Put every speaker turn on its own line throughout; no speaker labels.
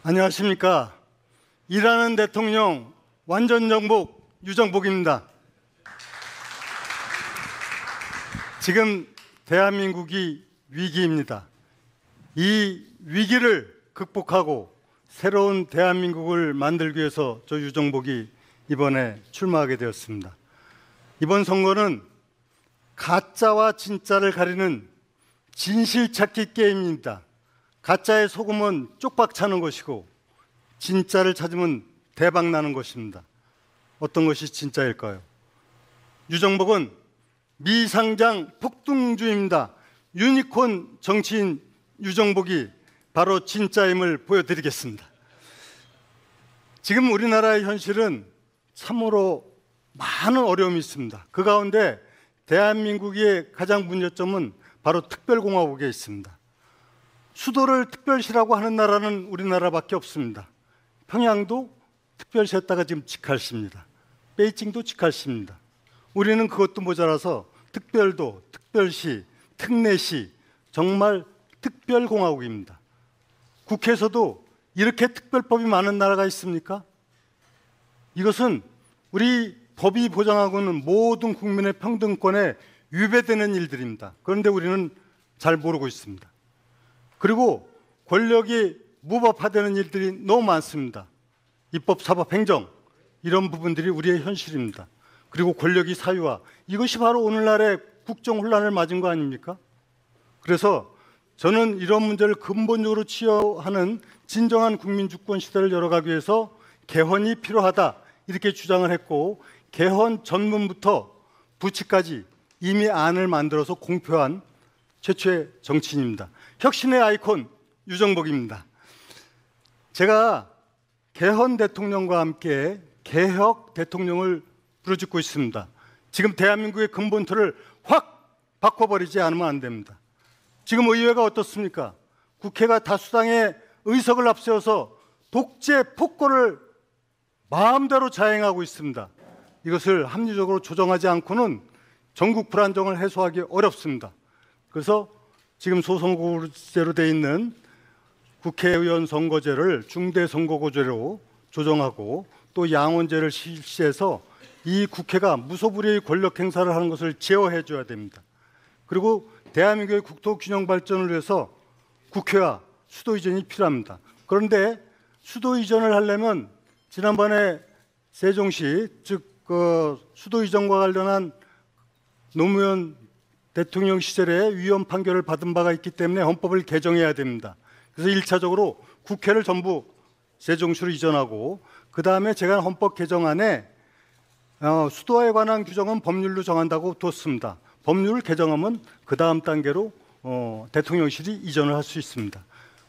안녕하십니까. 일하는 대통령 완전정복 유정복입니다. 지금 대한민국이 위기입니다. 이 위기를 극복하고 새로운 대한민국을 만들기 위해서 저 유정복이 이번에 출마하게 되었습니다. 이번 선거는 가짜와 진짜를 가리는 진실찾기 게임입니다. 가짜에 속으면 쪽박 차는 것이고 진짜를 찾으면 대박 나는 것입니다. 어떤 것이 진짜일까요? 유정복은 미상장 폭등주입니다. 유니콘 정치인 유정복이 바로 진짜임을 보여드리겠습니다. 지금 우리나라의 현실은 참으로 많은 어려움이 있습니다. 그 가운데 대한민국의 가장 문제점은 바로 특별공화국에 있습니다. 수도를 특별시라고 하는 나라는 우리나라밖에 없습니다. 평양도 특별시했다가 지금 직할시입니다. 베이징도 직할시입니다. 우리는 그것도 모자라서 특별도, 특별시, 특례시, 정말 특별공화국입니다. 국회에서도 이렇게 특별법이 많은 나라가 있습니까? 이것은 우리 법이 보장하고는 모든 국민의 평등권에 위배되는 일들입니다. 그런데 우리는 잘 모르고 있습니다. 그리고 권력이 무법화되는 일들이 너무 많습니다. 입법, 사법, 행정 이런 부분들이 우리의 현실입니다. 그리고 권력이 사유화, 이것이 바로 오늘날의 국정 혼란을 맞은 거 아닙니까? 그래서 저는 이런 문제를 근본적으로 치유하는 진정한 국민주권 시대를 열어가기 위해서 개헌이 필요하다 이렇게 주장을 했고, 개헌 전문부터 부치까지 이미 안을 만들어서 공표한 최초의 정치인입니다. 혁신의 아이콘 유정복입니다. 제가 개헌 대통령과 함께 개혁 대통령을 부르짖고 있습니다. 지금 대한민국의 근본틀을 확 바꿔버리지 않으면 안 됩니다. 지금 의회가 어떻습니까? 국회가 다수당의 의석을 앞세워서 독재 폭거를 마음대로 자행하고 있습니다. 이것을 합리적으로 조정하지 않고는 전국 불안정을 해소하기 어렵습니다. 그래서 지금 소선거제로 되어 있는 국회의원 선거제를 중대선거구제로 조정하고 또 양원제를 실시해서 이 국회가 무소불위의 권력 행사를 하는 것을 제어해 줘야 됩니다. 그리고 대한민국의 국토균형 발전을 위해서 국회와 수도 이전이 필요합니다. 그런데 수도 이전을 하려면 지난번에 세종시 즉 수도 이전과 관련한 노무현 대통령 시절에 위헌 판결을 받은 바가 있기 때문에 헌법을 개정해야 됩니다. 그래서 1차적으로 국회를 전부 세종시로 이전하고, 그 다음에 제가 헌법 개정안에 수도에 관한 규정은 법률로 정한다고 뒀습니다. 법률을 개정하면 그 다음 단계로 대통령실이 이전을 할 수 있습니다.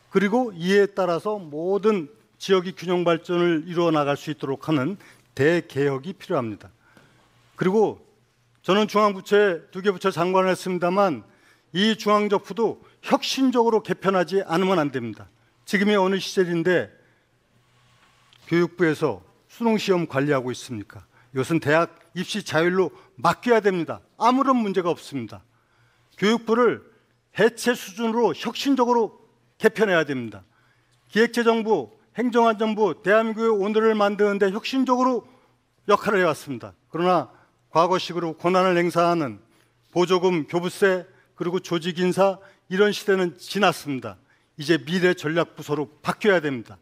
그리고 이에 따라서 모든 지역이 균형 발전을 이루어 나갈 수 있도록 하는 대개혁이 필요합니다. 그리고 저는 중앙부처에 2개 부처 장관을 했습니다만 이 중앙정부도 혁신적으로 개편하지 않으면 안 됩니다. 지금이 어느 시절인데 교육부에서 수능시험 관리하고 있습니까? 이것은 대학 입시 자율로 맡겨야 됩니다. 아무런 문제가 없습니다. 교육부를 해체 수준으로 혁신적으로 개편해야 됩니다. 기획재정부, 행정안전부, 대한민국의 오늘을 만드는데 혁신적으로 역할을 해왔습니다. 그러나 과거식으로 권한을 행사하는 보조금, 교부세, 그리고 조직인사 이런 시대는 지났습니다. 이제 미래전략부서로 바뀌어야 됩니다.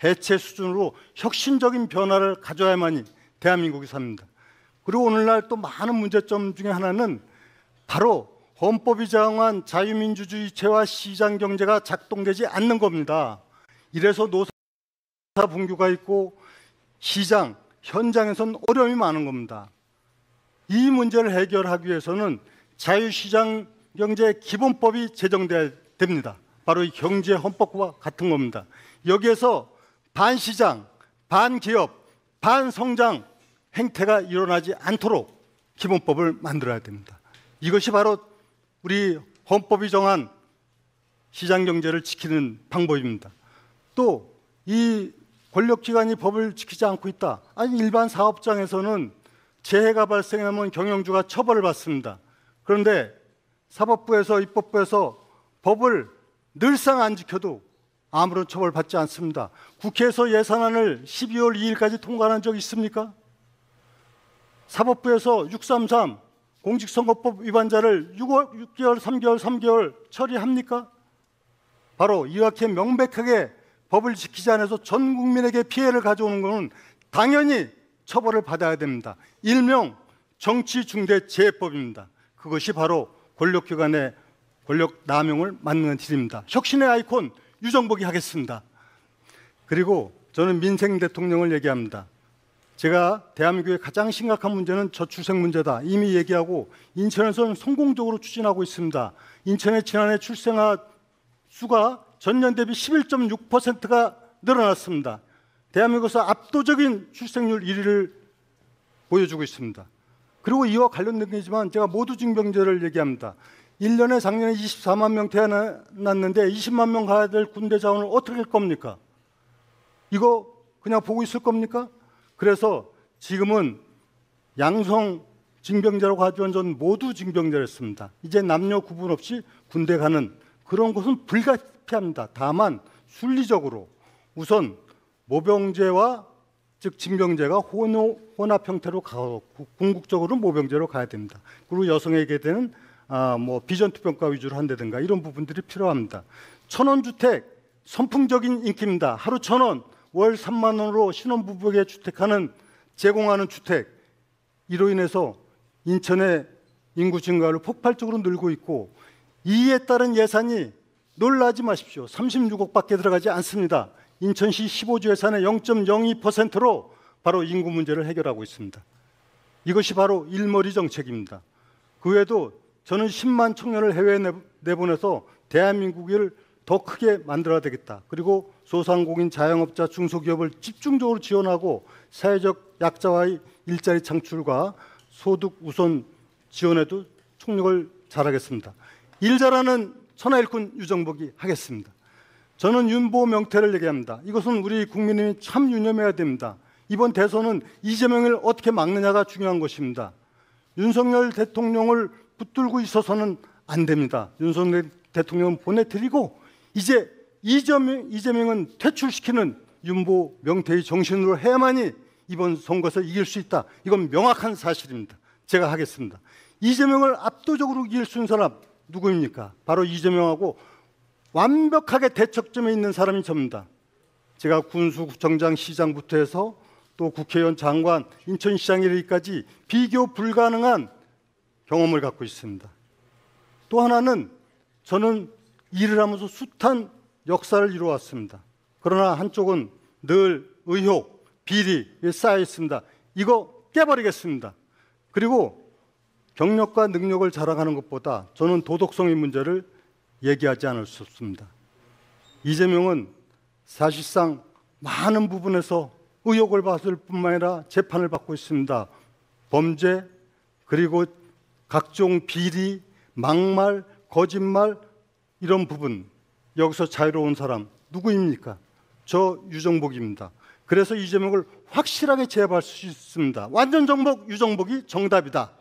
해체 수준으로 혁신적인 변화를 가져야만이 대한민국이 삽니다. 그리고 오늘날 또 많은 문제점 중에 하나는 바로 헌법이 정한 자유민주주의체와 시장경제가 작동되지 않는 겁니다. 이래서 노사분규가 있고 시장, 현장에선 어려움이 많은 겁니다. 이 문제를 해결하기 위해서는 자유시장 경제 기본법이 제정돼야 됩니다. 바로 이 경제헌법과 같은 겁니다. 여기에서 반시장, 반기업, 반성장 행태가 일어나지 않도록 기본법을 만들어야 됩니다. 이것이 바로 우리 헌법이 정한 시장경제를 지키는 방법입니다. 또 이 권력기관이 법을 지키지 않고 있다. 아니 일반 사업장에서는 재해가 발생하면 경영주가 처벌을 받습니다. 그런데 사법부에서 입법부에서 법을 늘상 안 지켜도 아무런 처벌받지 않습니다. 국회에서 예산안을 12월 2일까지 통과한 적 있습니까? 사법부에서 633 공직선거법 위반자를 6개월, 3개월 처리합니까? 바로 이렇게 명백하게 법을 지키지 않아서 전 국민에게 피해를 가져오는 것은 당연히 처벌을 받아야 됩니다. 일명 정치중대재해법입니다. 그것이 바로 권력기관의 권력 남용을 막는 길입니다. 혁신의 아이콘 유정복이 하겠습니다. 그리고 저는 민생 대통령을 얘기합니다. 제가 대한민국의 가장 심각한 문제는 저출생 문제다. 이미 얘기하고 인천에서는 성공적으로 추진하고 있습니다. 인천의 지난해 출생아 수가 전년 대비 11.6%가 늘어났습니다. 대한민국에서 압도적인 출생률 1위를 보여주고 있습니다. 그리고 이와 관련된 게지만 제가 모두징병제를 얘기합니다. 1년에 작년에 24만 명 태어났는데 20만 명 가야 될 군대 자원을 어떻게 할 겁니까? 이거 그냥 보고 있을 겁니까? 그래서 지금은 양성 징병제라고 하지만 전 모두 징병제를 했습니다. 이제 남녀 구분 없이 군대 가는 그런 것은 불가피합니다. 다만 순리적으로 우선 모병제와 즉 징병제가 혼합 형태로 가고 궁극적으로 모병제로 가야 됩니다. 그리고 여성에게 되는 비전 투표과 위주로 한다든가 이런 부분들이 필요합니다. 1,000원 주택 선풍적인 인기입니다. 하루 1,000원, 월 3만 원으로 신혼부부에게 제공하는 주택. 이로 인해서 인천의 인구 증가율 폭발적으로 늘고 있고 이에 따른 예산이 놀라지 마십시오. 36억밖에 들어가지 않습니다. 인천시 15조 예산의 0.02%로 바로 인구 문제를 해결하고 있습니다. 이것이 바로 일머리 정책입니다. 그 외에도 저는 10만 청년을 해외에 내보내서 대한민국을 더 크게 만들어야 되겠다. 그리고 소상공인, 자영업자, 중소기업을 집중적으로 지원하고 사회적 약자와의 일자리 창출과 소득 우선 지원에도 총력을 잘하겠습니다. 일 잘하는 천하일꾼 유정복이 하겠습니다. 저는 윤보 명태를 얘기합니다. 이것은 우리 국민이 참 유념해야 됩니다. 이번 대선은 이재명을 어떻게 막느냐가 중요한 것입니다. 윤석열 대통령을 붙들고 있어서는 안 됩니다. 윤석열 대통령은 보내드리고 이제 이재명은 퇴출시키는 윤보 명태의 정신으로 해야만이 이번 선거에서 이길 수 있다. 이건 명확한 사실입니다. 제가 하겠습니다. 이재명을 압도적으로 이길 수 있는 사람 누구입니까? 바로 이재명하고 완벽하게 대척점에 있는 사람이 접니다. 제가 군수구청장, 시장부터 해서 또 국회의원, 장관, 인천시장 이르기까지 비교 불가능한 경험을 갖고 있습니다. 또 하나는 저는 일을 하면서 숱한 역사를 이루어왔습니다. 그러나 한쪽은 늘 의혹, 비리에 쌓여 있습니다. 이거 깨버리겠습니다. 그리고 경력과 능력을 자랑하는 것보다 저는 도덕성의 문제를 얘기하지 않을 수 없습니다. 이재명은 사실상 많은 부분에서 의혹을 받을 뿐만 아니라 재판을 받고 있습니다. 범죄, 그리고 각종 비리, 막말, 거짓말 이런 부분 여기서 자유로운 사람 누구입니까? 저 유정복입니다. 그래서 이재명을 확실하게 제압할 수 있습니다. 완전 정복 유정복이 정답이다.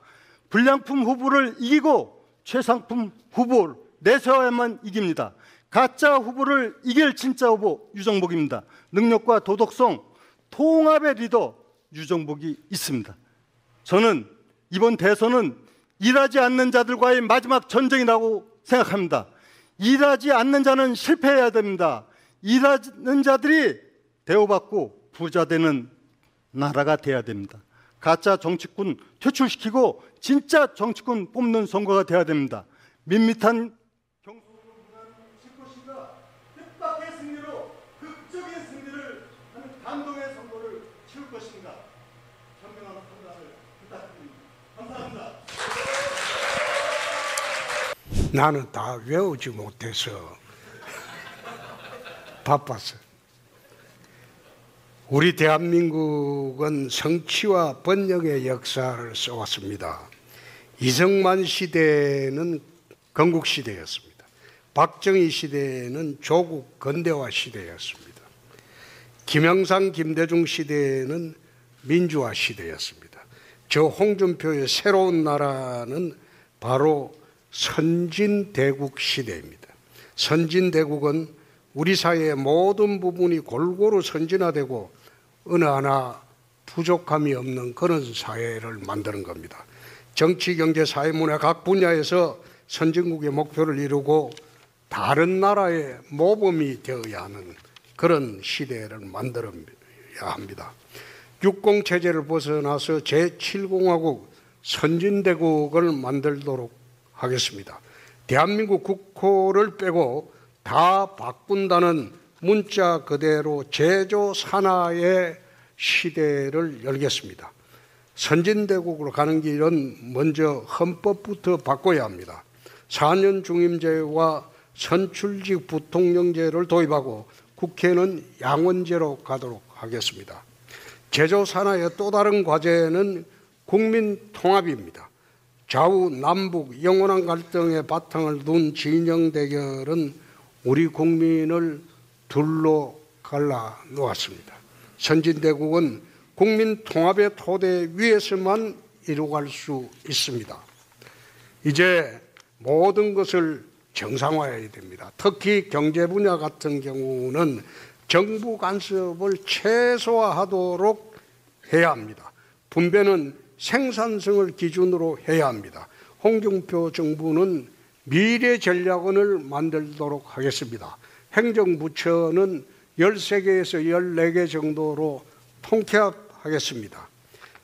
불량품 후보를 이기고 최상품 후보를 내세워야만 이깁니다. 가짜 후보를 이길 진짜 후보 유정복입니다. 능력과 도덕성, 통합의 리더 유정복이 있습니다. 저는 이번 대선은 일하지 않는 자들과의 마지막 전쟁이라고 생각합니다. 일하지 않는 자는 실패해야 됩니다. 일하는 자들이 대우받고 부자 되는 나라가 돼야 됩니다. 가짜 정치꾼 퇴출시키고 진짜 정치꾼 뽑는 선거가 돼야 됩니다. 밋밋한 경선을 칠 것인가 뜻밖의 승리로 극적인 승리를 하는 감동의 선거를 치를 것인가 현명한 판단을 부탁드립니다. 감사합니다.
나는 다 외우지 못해서 바빴어. 우리 대한민국은 성취와 번영의 역사를 써왔습니다. 이승만 시대는 건국 시대였습니다. 박정희 시대는 조국 건대화 시대였습니다. 김영삼, 김대중 시대는 민주화 시대였습니다. 저 홍준표의 새로운 나라는 바로 선진대국 시대입니다. 선진대국은 우리 사회의 모든 부분이 골고루 선진화되고 어느 하나 부족함이 없는 그런 사회를 만드는 겁니다. 정치, 경제, 사회, 문화 각 분야에서 선진국의 목표를 이루고 다른 나라의 모범이 되어야 하는 그런 시대를 만들어야 합니다. 육공체제를 벗어나서 제7공화국 선진대국을 만들도록 하겠습니다. 대한민국 국호를 빼고 다 바꾼다는 문자 그대로 제조 산하의 시대를 열겠습니다. 선진대국으로 가는 길은 먼저 헌법부터 바꿔야 합니다. 4년 중임제와 선출직 부통령제를 도입하고 국회는 양원제로 가도록 하겠습니다. 제조 산하의 또 다른 과제는 국민 통합입니다. 좌우 남북 영원한 갈등의 바탕을 둔 진영 대결은 우리 국민을 둘로 갈라 놓았습니다. 선진대국은 국민 통합의 토대 위에서만 이루어갈 수 있습니다. 이제 모든 것을 정상화해야 됩니다. 특히 경제 분야 같은 경우는 정부 간섭을 최소화하도록 해야 합니다. 분배는 생산성을 기준으로 해야 합니다. 홍준표 정부는 미래 전략원을 만들도록 하겠습니다. 행정부처는 13개에서 14개 정도로 통폐합하겠습니다.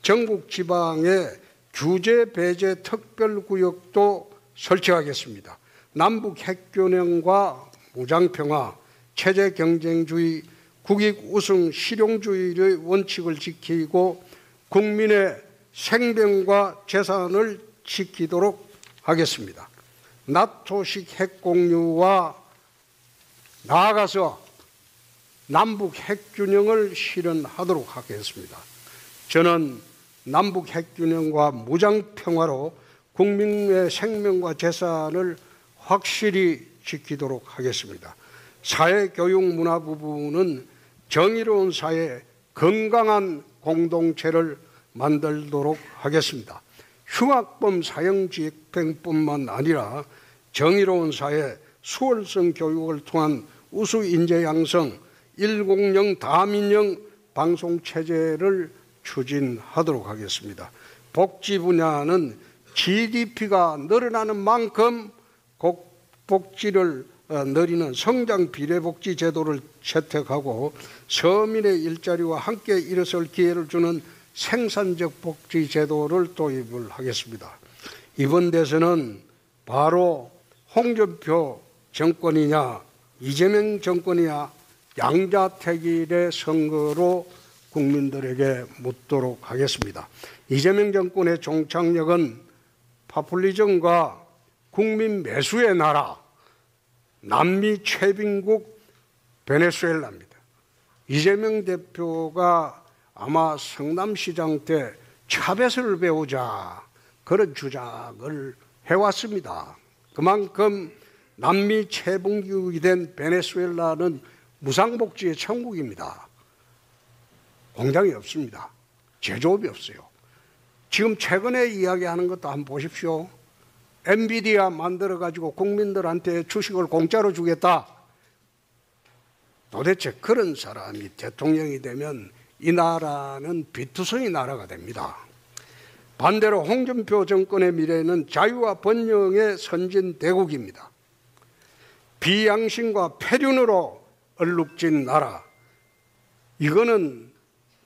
전국 지방에 규제 배제 특별구역도 설치하겠습니다. 남북 핵균형과 무장평화, 체제 경쟁주의, 국익 우승 실용주의의 원칙을 지키고 국민의 생명과 재산을 지키도록 하겠습니다. 나토식 핵공유와 나아가서 남북 핵균형을 실현하도록 하겠습니다. 저는 남북 핵균형과 무장평화로 국민의 생명과 재산을 확실히 지키도록 하겠습니다. 사회, 교육, 문화 부분은 정의로운 사회, 건강한 공동체를 만들도록 하겠습니다. 흉악범 사형집행뿐만 아니라 정의로운 사회, 수월성 교육을 통한 우수 인재 양성, 1공형 다민형 방송체제를 추진하도록 하겠습니다. 복지 분야는 GDP가 늘어나는 만큼 복지를 늘리는 성장 비례복지 제도를 채택하고 서민의 일자리와 함께 일어설 기회를 주는 생산적 복지 제도를 도입을 하겠습니다. 이번 대선은 바로 홍준표 정권이냐 이재명 정권이냐 양자택일의 선거로 국민들에게 묻도록 하겠습니다. 이재명 정권의 종착역은 파퓰리즘과 국민 매수의 나라, 남미 최빈국 베네수엘라입니다. 이재명 대표가 아마 성남시장 때 차베스를 배우자 그런 주장을 해왔습니다. 그만큼 남미 최빈국이 된 베네수엘라는 무상복지의 천국입니다. 공장이 없습니다. 제조업이 없어요. 지금 최근에 이야기하는 것도 한번 보십시오. 엔비디아 만들어가지고 국민들한테 주식을 공짜로 주겠다. 도대체 그런 사람이 대통령이 되면 이 나라는 비투성이 나라가 됩니다. 반대로 홍준표 정권의 미래는 자유와 번영의 선진대국입니다. 비양심과 폐륜으로 얼룩진 나라. 이거는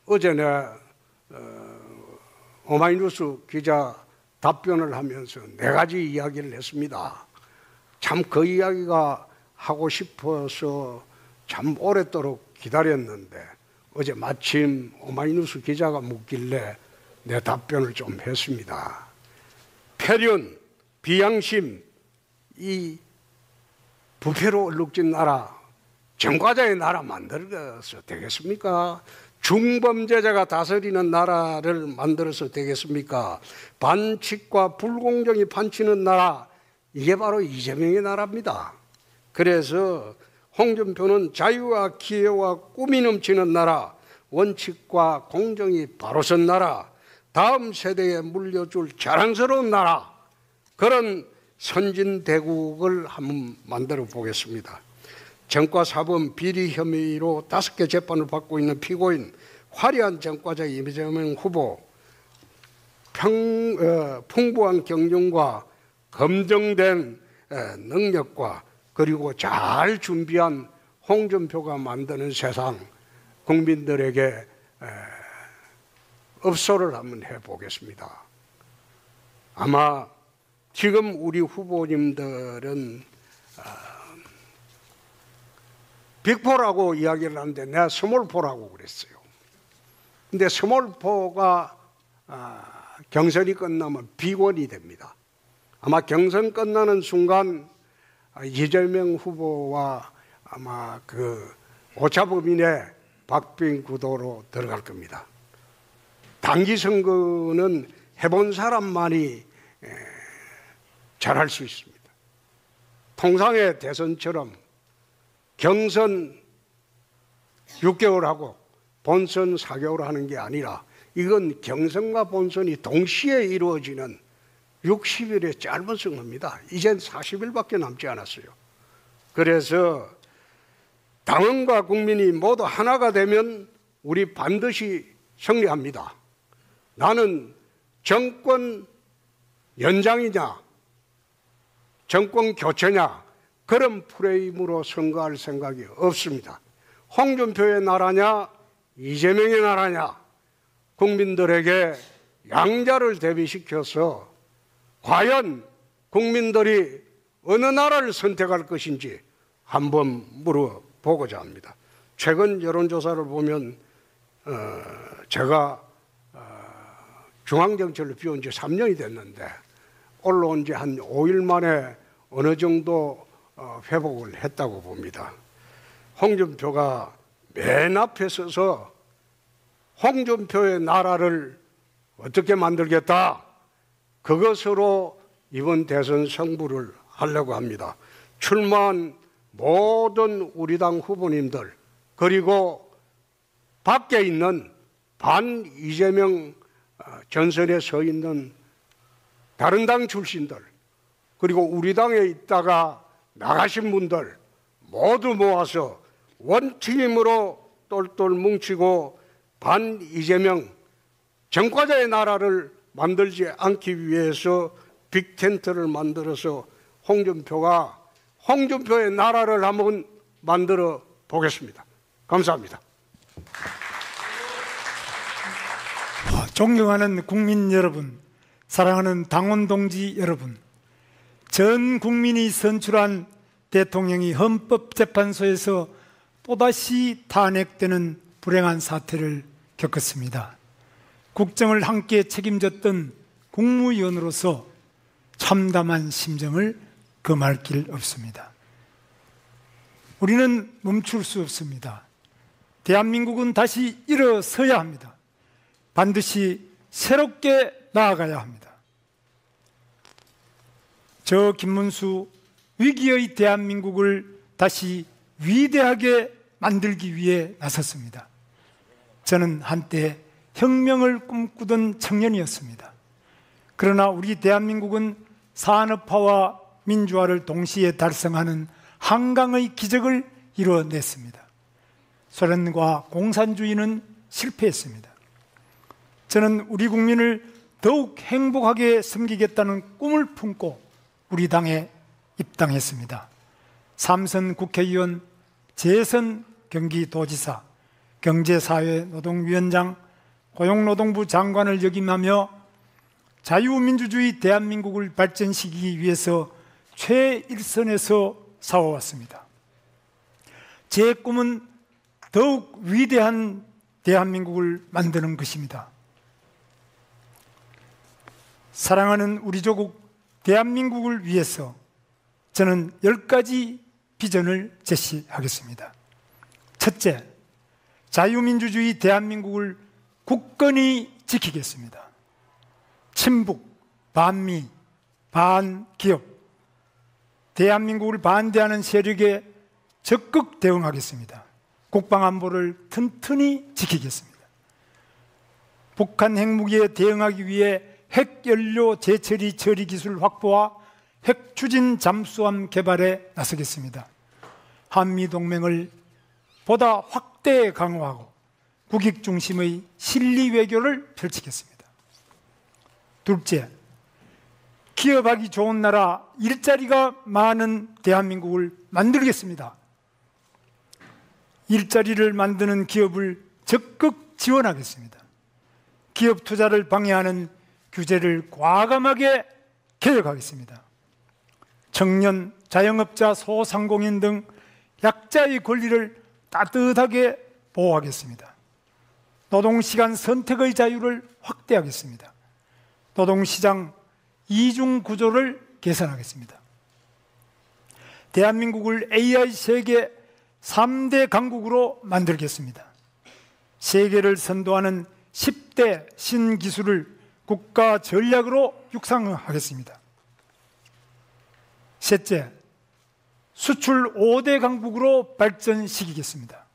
어제 내가 오마이뉴스 기자 답변을 하면서 4가지 이야기를 했습니다. 참 그 이야기가 하고 싶어서 참 오랫도록 기다렸는데 어제 마침 오마이뉴스 기자가 묻길래 내 답변을 좀 했습니다. 폐륜, 비양심, 이 부패로 얼룩진 나라, 전과자의 나라 만들어서 되겠습니까? 중범죄자가 다스리는 나라를 만들어서 되겠습니까? 반칙과 불공정이 판치는 나라, 이게 바로 이재명의 나라입니다. 그래서 홍준표는 자유와 기회와 꿈이 넘치는 나라, 원칙과 공정이 바로 선 나라, 다음 세대에 물려줄 자랑스러운 나라, 그런 선진대국을 한번 만들어 보겠습니다. 전과사범 비리 혐의로 5개 재판을 받고 있는 피고인 화려한 전과자 이재명 후보, 풍부한 경륜과 검증된 능력과 그리고 잘 준비한 홍준표가 만드는 세상, 국민들에게 업소를 한번 해보겠습니다. 아마 지금 우리 후보님들은 빅4라고 이야기를 하는데 내가 스몰4라고 그랬어요. 근데 스몰4가 경선이 끝나면 빅1이 됩니다. 아마 경선 끝나는 순간 이재명 후보와 아마 그 오차범위내 박빙 구도로 들어갈 겁니다. 단기 선거는 해본 사람만이 잘할 수 있습니다. 통상의 대선처럼 경선 6개월 하고 본선 4개월 하는 게 아니라 이건 경선과 본선이 동시에 이루어지는 60일의 짧은 선거입니다. 이젠 40일밖에 남지 않았어요. 그래서 당원과 국민이 모두 하나가 되면 우리 반드시 승리합니다. 나는 정권 연장이냐 정권 교체냐 그런 프레임으로 선거할 생각이 없습니다. 홍준표의 나라냐 이재명의 나라냐 국민들에게 양자를 대비시켜서 과연 국민들이 어느 나라를 선택할 것인지 한번 물어보고자 합니다. 최근 여론조사를 보면 제가 중앙정치를 비운 지 3년이 됐는데 올라온 지 한 5일 만에 어느 정도 회복을 했다고 봅니다. 홍준표가 맨 앞에 서서 홍준표의 나라를 어떻게 만들겠다, 그것으로 이번 대선 승부를 하려고 합니다. 출마한 모든 우리 당 후보님들 그리고 밖에 있는 반 이재명 전선에 서 있는 다른 당 출신들 그리고 우리 당에 있다가 나가신 분들 모두 모아서 원팀으로 똘똘 뭉치고 반 이재명 전과자의 나라를 만들지 않기 위해서 빅텐트를 만들어서 홍준표의 나라를 한번 만들어 보겠습니다. 감사합니다.
존경하는 국민 여러분, 사랑하는 당원 동지 여러분, 전 국민이 선출한 대통령이 헌법재판소에서 또다시 탄핵되는 불행한 사태를 겪었습니다. 국정을 함께 책임졌던 국무위원으로서 참담한 심정을 금할 길 없습니다. 우리는 멈출 수 없습니다. 대한민국은 다시 일어서야 합니다. 반드시 새롭게 나아가야 합니다. 저 김문수 위기의 대한민국을 다시 위대하게 만들기 위해 나섰습니다. 저는 한때 혁명을 꿈꾸던 청년이었습니다. 그러나 우리 대한민국은 산업화와 민주화를 동시에 달성하는 한강의 기적을 이뤄냈습니다. 소련과 공산주의는 실패했습니다. 저는 우리 국민을 더욱 행복하게 섬기겠다는 꿈을 품고 우리 당에 입당했습니다. 3선 국회의원, 재선 경기도지사, 경제사회노동위원장, 고용노동부 장관을 역임하며 자유민주주의 대한민국을 발전시키기 위해서 최일선에서 싸워왔습니다. 제 꿈은 더욱 위대한 대한민국을 만드는 것입니다. 사랑하는 우리 조국 대한민국을 위해서 저는 10가지 비전을 제시하겠습니다. 첫째, 자유민주주의 대한민국을 굳건히 지키겠습니다. 친북, 반미, 반기업, 대한민국을 반대하는 세력에 적극 대응하겠습니다. 국방안보를 튼튼히 지키겠습니다. 북한 핵무기에 대응하기 위해 핵연료 재처리 처리 기술 확보와 핵추진 잠수함 개발에 나서겠습니다. 한미동맹을 보다 확대 강화하고 국익 중심의 실리 외교를 펼치겠습니다. 둘째, 기업하기 좋은 나라, 일자리가 많은 대한민국을 만들겠습니다. 일자리를 만드는 기업을 적극 지원하겠습니다. 기업 투자를 방해하는 규제를 과감하게 개혁하겠습니다. 청년, 자영업자, 소상공인 등 약자의 권리를 따뜻하게 보호하겠습니다. 노동시간 선택의 자유를 확대하겠습니다. 노동시장 이중 구조를 개선하겠습니다. 대한민국을 AI 세계 3대 강국으로 만들겠습니다. 세계를 선도하는 10대 신기술을 국가 전략으로 육성하겠습니다. 셋째, 수출 5대 강국으로 발전시키겠습니다.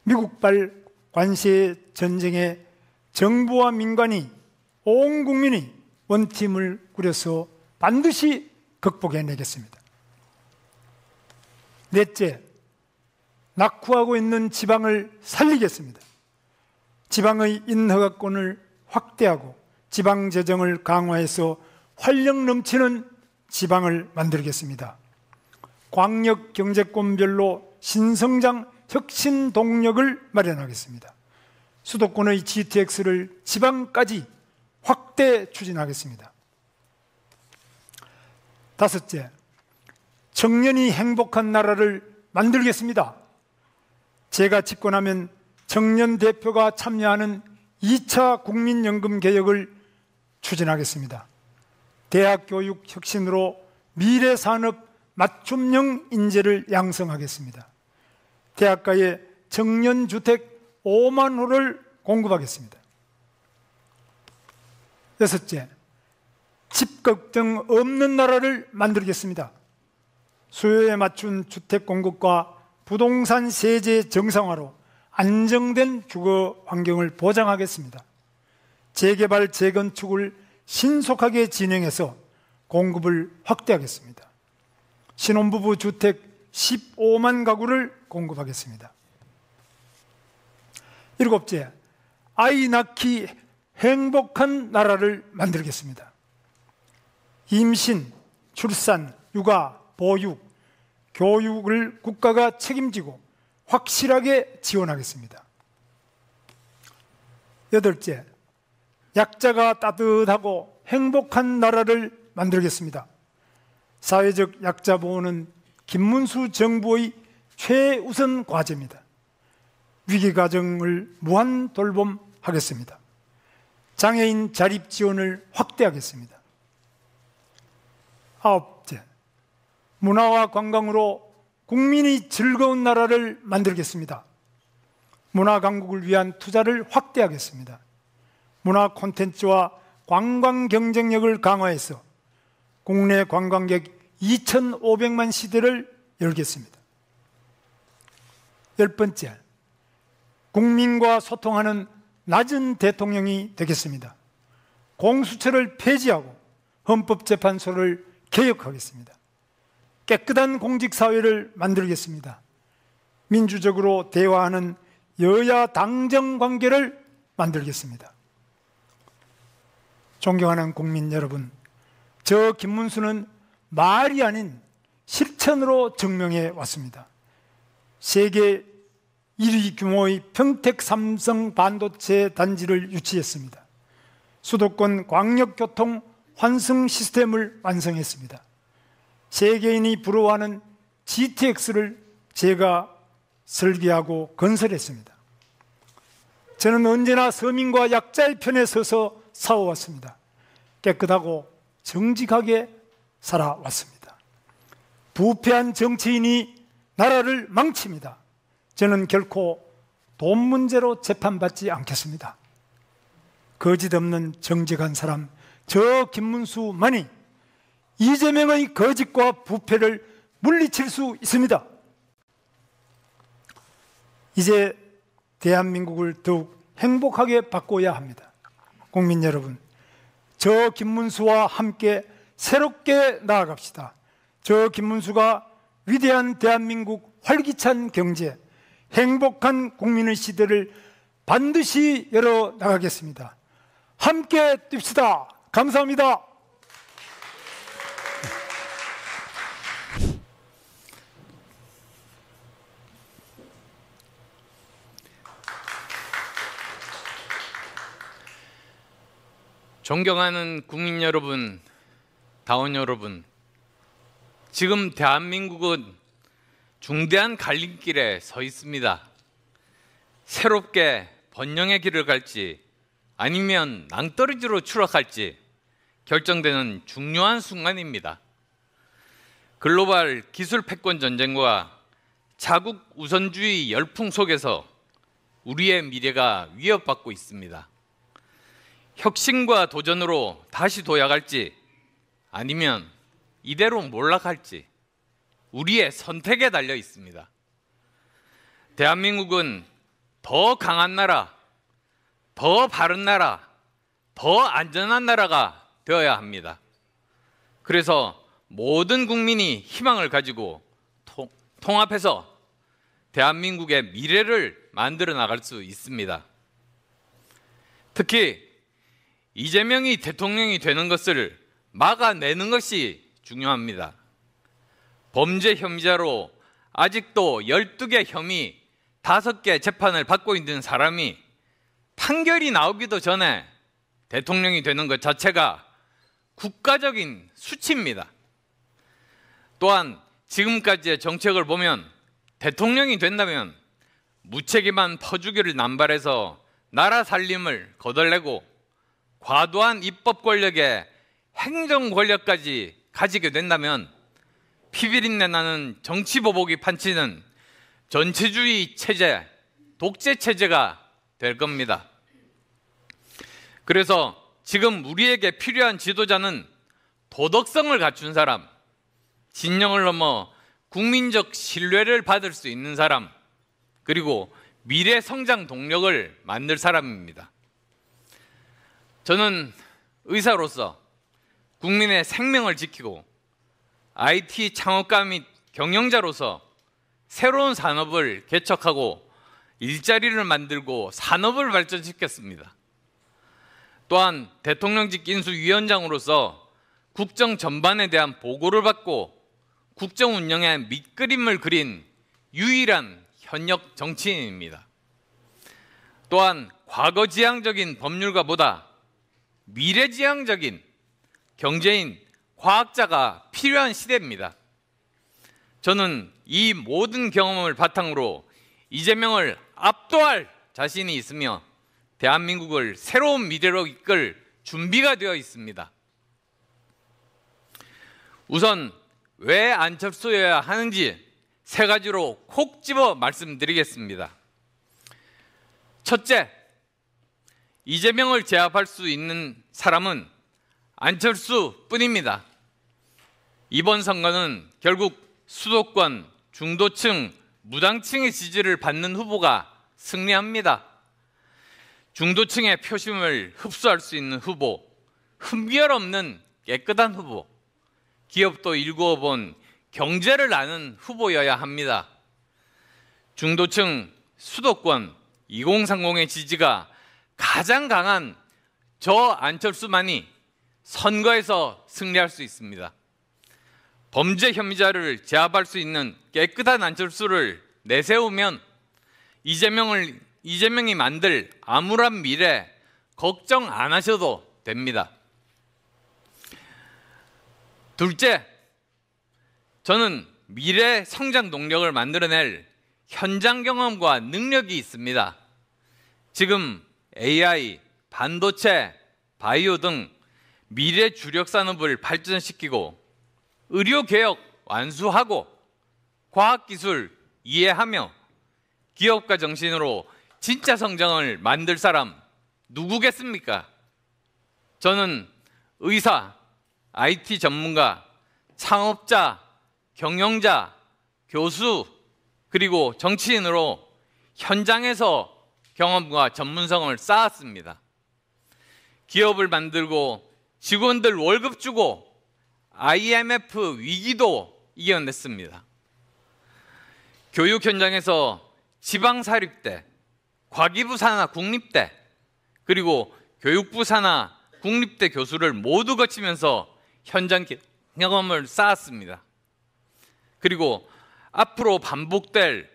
미국발 관세 전쟁에 정부와 민간이, 온 국민이 원팀을 꾸려서 반드시 극복해내겠습니다. 넷째, 낙후하고 있는 지방을 살리겠습니다. 지방의 인허가권을 확대하고 지방재정을 강화해서 활력 넘치는 지방을 만들겠습니다. 광역경제권별로 신성장 혁신 동력을 마련하겠습니다. 수도권의 GTX를 지방까지 확대 추진하겠습니다. 다섯째, 청년이 행복한 나라를 만들겠습니다. 제가 집권하면 청년 대표가 참여하는 2차 국민연금 개혁을 추진하겠습니다. 대학교육 혁신으로 미래산업 맞춤형 인재를 양성하겠습니다. 대학가에 청년주택 5만 호를 공급하겠습니다. 여섯째, 집 걱정 없는 나라를 만들겠습니다. 수요에 맞춘 주택 공급과 부동산 세제 정상화로 안정된 주거 환경을 보장하겠습니다. 재개발, 재건축을 신속하게 진행해서 공급을 확대하겠습니다. 신혼부부 주택 15만 가구를 공급하겠습니다. 일곱째, 아이 낳기 행복한 나라를 만들겠습니다. 임신, 출산, 육아, 보육, 교육을 국가가 책임지고 확실하게 지원하겠습니다. 여덟째, 약자가 따뜻하고 행복한 나라를 만들겠습니다. 사회적 약자 보호는 김문수 정부의 최우선 과제입니다. 위기 가정을 무한 돌봄하겠습니다. 장애인 자립 지원을 확대하겠습니다. 아홉째, 문화와 관광으로 국민이 즐거운 나라를 만들겠습니다. 문화 강국을 위한 투자를 확대하겠습니다. 문화 콘텐츠와 관광 경쟁력을 강화해서 국내 관광객 2,500만 시대를 열겠습니다. 열 번째, 국민과 소통하는 낮은 대통령이 되겠습니다. 공수처를 폐지하고 헌법재판소를 개혁하겠습니다. 깨끗한 공직사회를 만들겠습니다. 민주적으로 대화하는 여야 당정 관계를 만들겠습니다. 존경하는 국민 여러분, 저 김문수는 말이 아닌 실천으로 증명해 왔습니다. 세계 1위 규모의 평택 삼성 반도체 단지를 유치했습니다. 수도권 광역교통 환승 시스템을 완성했습니다. 세계인이 부러워하는 GTX를 제가 설계하고 건설했습니다. 저는 언제나 서민과 약자의 편에 서서 싸워왔습니다. 깨끗하고 정직하게 살아왔습니다. 부패한 정치인이 나라를 망칩니다. 저는 결코 돈 문제로 재판받지 않겠습니다. 거짓 없는 정직한 사람, 저 김문수만이 이재명의 거짓과 부패를 물리칠 수 있습니다. 이제 대한민국을 더욱 행복하게 바꿔야 합니다. 국민 여러분, 저 김문수와 함께 새롭게 나아갑시다. 저 김문수가 위대한 대한민국 활기찬 경제, 행복한 국민의 시대를 반드시 열어 나가겠습니다. 함께 뜁시다. 감사합니다.
존경하는 국민 여러분, 당원 여러분, 지금 대한민국은 중대한 갈림길에 서 있습니다. 새롭게 번영의 길을 갈지 아니면 낭떠러지로 추락할지 결정되는 중요한 순간입니다. 글로벌 기술 패권 전쟁과 자국 우선주의 열풍 속에서 우리의 미래가 위협받고 있습니다. 혁신과 도전으로 다시 도약할지 아니면 이대로 몰락할지 우리의 선택에 달려 있습니다. 대한민국은 더 강한 나라, 더 바른 나라, 더 안전한 나라가 되어야 합니다. 그래서 모든 국민이 희망을 가지고 통합해서 대한민국의 미래를 만들어 나갈 수 있습니다. 특히 이재명이 대통령이 되는 것을 막아내는 것이 중요합니다. 범죄 혐의자로 아직도 12개 혐의 5개 재판을 받고 있는 사람이 판결이 나오기도 전에 대통령이 되는 것 자체가 국가적인 수치입니다. 또한 지금까지의 정책을 보면 대통령이 된다면 무책임한 퍼주기를 남발해서 나라 살림을 거덜내고 과도한 입법 권력에 행정 권력까지 가지게 된다면 피비린내 나는 정치 보복이 판치는 전체주의 체제, 독재 체제가 될 겁니다. 그래서 지금 우리에게 필요한 지도자는 도덕성을 갖춘 사람, 진영을 넘어 국민적 신뢰를 받을 수 있는 사람, 그리고 미래 성장 동력을 만들 사람입니다. 저는 의사로서 국민의 생명을 지키고 IT 창업가 및 경영자로서 새로운 산업을 개척하고 일자리를 만들고 산업을 발전시켰습니다. 또한 대통령직 인수위원장으로서 국정 전반에 대한 보고를 받고 국정 운영의 밑그림을 그린 유일한 현역 정치인입니다. 또한 과거지향적인 법률가보다 미래지향적인 경제인, 과학자가 필요한 시대입니다. 저는 이 모든 경험을 바탕으로 이재명을 압도할 자신이 있으며 대한민국을 새로운 미래로 이끌 준비가 되어 있습니다. 우선 왜 안철수여야 하는지 3가지로 콕 집어 말씀드리겠습니다. 첫째, 이재명을 제압할 수 있는 사람은 안철수뿐입니다. 이번 선거는 결국 수도권, 중도층, 무당층의 지지를 받는 후보가 승리합니다. 중도층의 표심을 흡수할 수 있는 후보, 흠결 없는 깨끗한 후보, 기업도 일구어 본 경제를 아는 후보여야 합니다. 중도층, 수도권, 2030의 지지가 가장 강한 저 안철수만이 선거에서 승리할 수 있습니다. 범죄 혐의자를 제압할 수 있는 깨끗한 안철수를 내세우면 이재명이 만들 암울한 미래 걱정 안 하셔도 됩니다. 둘째, 저는 미래 성장 동력을 만들어낼 현장 경험과 능력이 있습니다. 지금 AI, 반도체, 바이오 등 미래 주력 산업을 발전시키고 의료개혁 완수하고 과학기술 이해하며 기업가 정신으로 진짜 성장을 만들 사람 누구겠습니까? 저는 의사, IT 전문가, 창업자, 경영자, 교수, 그리고 정치인으로 현장에서 경험과 전문성을 쌓았습니다. 기업을 만들고 직원들 월급 주고 IMF 위기도 이겨냈습니다. 교육 현장에서 지방사립대, 과기부 산하 국립대, 그리고 교육부 산하 국립대 교수를 모두 거치면서 현장 경험을 쌓았습니다. 그리고 앞으로 반복될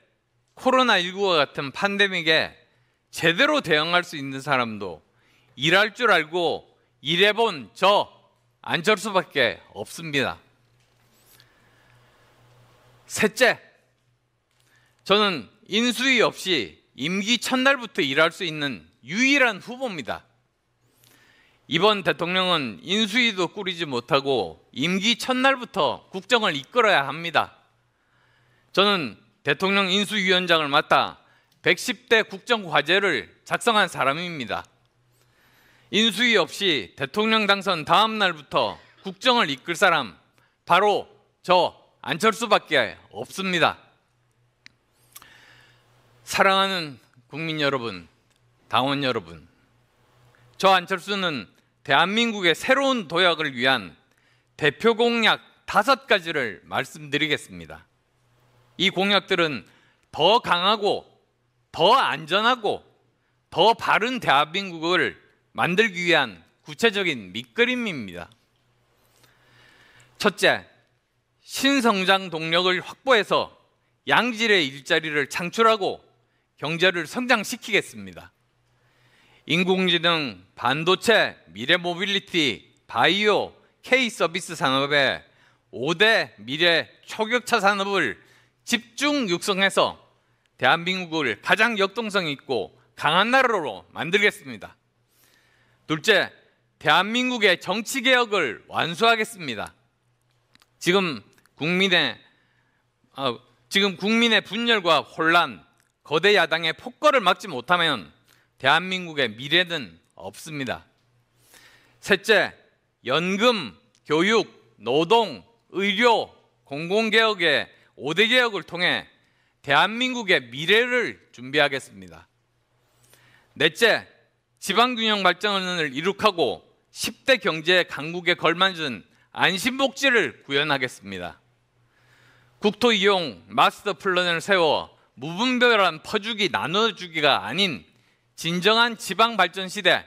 코로나19와 같은 팬데믹에 제대로 대응할 수 있는 사람도 일할 줄 알고 일해본 저 안철수밖에 없습니다. 셋째, 저는 인수위 없이 임기 첫날부터 일할 수 있는 유일한 후보입니다. 이번 대통령은 인수위도 꾸리지 못하고 임기 첫날부터 국정을 이끌어야 합니다. 저는 대통령 인수위원장을 맡아 110대 국정과제를 작성한 사람입니다. 인수위 없이 대통령 당선 다음 날부터 국정을 이끌 사람 바로 저 안철수밖에 없습니다. 사랑하는 국민 여러분, 당원 여러분, 저 안철수는 대한민국의 새로운 도약을 위한 대표 공약 5가지를 말씀드리겠습니다. 이 공약들은 더 강하고 더 안전하고 더 바른 대한민국을 만들기 위한 구체적인 밑그림입니다. 첫째, 신성장 동력을 확보해서 양질의 일자리를 창출하고 경제를 성장시키겠습니다. 인공지능, 반도체, 미래 모빌리티, 바이오, K-서비스 산업의 5대 미래 초격차 산업을 집중 육성해서 대한민국을 가장 역동성 있고 강한 나라로 만들겠습니다. 둘째, 대한민국의 정치개혁을 완수하겠습니다. 지금 국민의 분열과 혼란, 거대 야당의 폭거를 막지 못하면 대한민국의 미래는 없습니다. 셋째, 연금, 교육, 노동, 의료, 공공개혁의 5대 개혁을 통해 대한민국의 미래를 준비하겠습니다. 넷째, 지방균형 발전을 이룩하고 10대 경제 강국에 걸맞은 안심복지를 구현하겠습니다. 국토 이용 마스터 플랜을 세워 무분별한 퍼주기 나눠주기가 아닌 진정한 지방 발전 시대,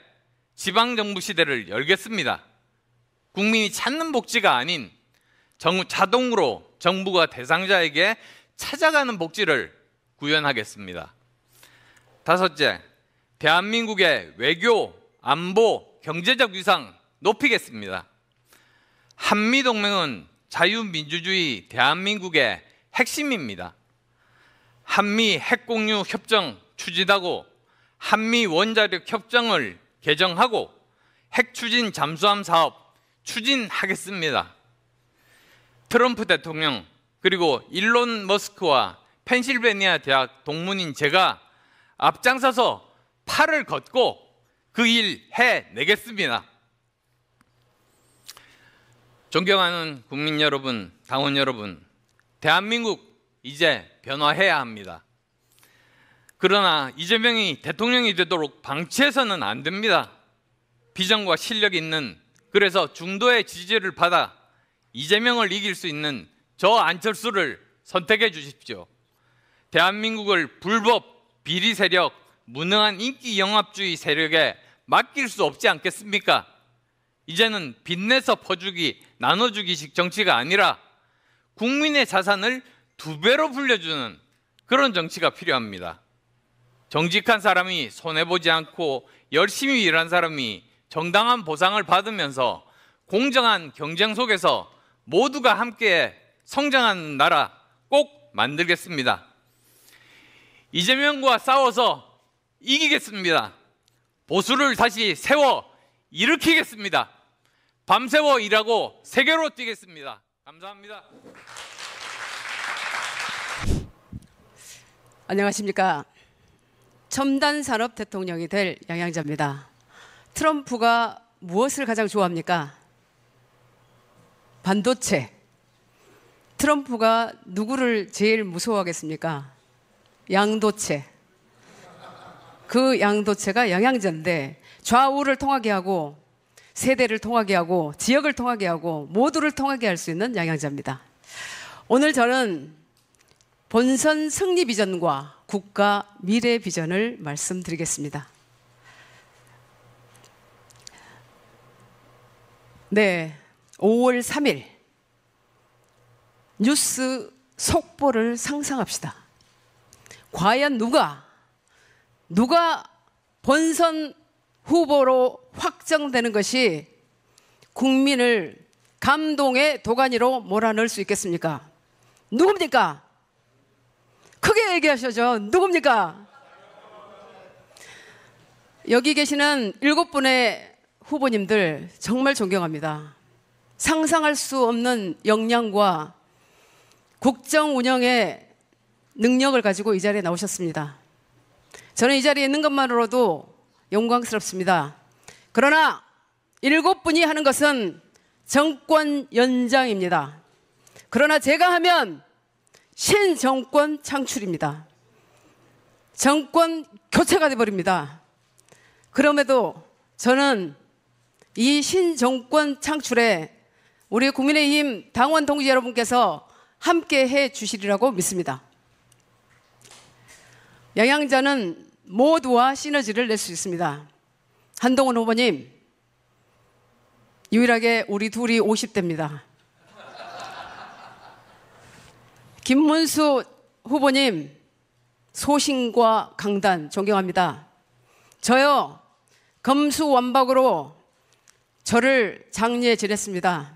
지방정부 시대를 열겠습니다. 국민이 찾는 복지가 아닌 자동으로 정부가 대상자에게 찾아가는 복지를 구현하겠습니다. 다섯째, 대한민국의 외교, 안보, 경제적 위상 높이겠습니다. 한미동맹은 자유민주주의 대한민국의 핵심입니다. 한미 핵공유 협정 추진하고 한미 원자력 협정을 개정하고 핵 추진 잠수함 사업 추진하겠습니다. 트럼프 대통령 그리고 일론 머스크와 펜실베니아 대학 동문인 제가 앞장서서 팔을 걷고 그 일 해내겠습니다. 존경하는 국민 여러분, 당원 여러분, 대한민국 이제 변화해야 합니다. 그러나 이재명이 대통령이 되도록 방치해서는 안 됩니다. 비전과 실력 있는, 그래서 중도의 지지를 받아 이재명을 이길 수 있는 저 안철수를 선택해 주십시오. 대한민국을 불법, 비리 세력, 무능한 인기 영합주의 세력에 맡길 수 없지 않겠습니까? 이제는 빚내서 퍼주기, 나눠주기식 정치가 아니라 국민의 자산을 2배로 불려주는 그런 정치가 필요합니다. 정직한 사람이 손해보지 않고 열심히 일한 사람이 정당한 보상을 받으면서 공정한 경쟁 속에서 모두가 함께 성장하는 나라 꼭 만들겠습니다. 이재명과 싸워서 이기겠습니다. 보수를 다시 세워 일으키겠습니다. 밤새워 일하고 세계로 뛰겠습니다. 감사합니다.
안녕하십니까. 첨단 산업 대통령이 될 양양자입니다. 트럼프가 무엇을 가장 좋아합니까? 반도체. 트럼프가 누구를 제일 무서워하겠습니까? 양도체. 그 양도체가 영양제인데 좌우를 통하게 하고 세대를 통하게 하고 지역을 통하게 하고 모두를 통하게 할 수 있는 영양제입니다. 오늘 저는 본선 승리 비전과 국가 미래 비전을 말씀드리겠습니다. 네, 5월 3일 뉴스 속보를 상상합시다. 과연 누가 본선 후보로 확정되는 것이 국민을 감동의 도가니로 몰아넣을 수 있겠습니까? 누굽니까? 크게 얘기하셔죠. 누굽니까? 여기 계시는 7분의 후보님들 정말 존경합니다. 상상할 수 없는 역량과 국정 운영의 능력을 가지고 이 자리에 나오셨습니다. 저는 이 자리에 있는 것만으로도 영광스럽습니다. 그러나 7분이 하는 것은 정권 연장입니다. 그러나 제가 하면 신정권 창출입니다. 정권 교체가 되어버립니다. 그럼에도 저는 이 신정권 창출에 우리 국민의힘 당원 동지 여러분께서 함께 해 주시리라고 믿습니다. 양양자는 모두와 시너지를 낼 수 있습니다. 한동훈 후보님, 유일하게 우리 둘이 50대입니다. 김문수 후보님, 소신과 강단 존경합니다. 저요, 검수완박으로 저를 장례 지냈습니다.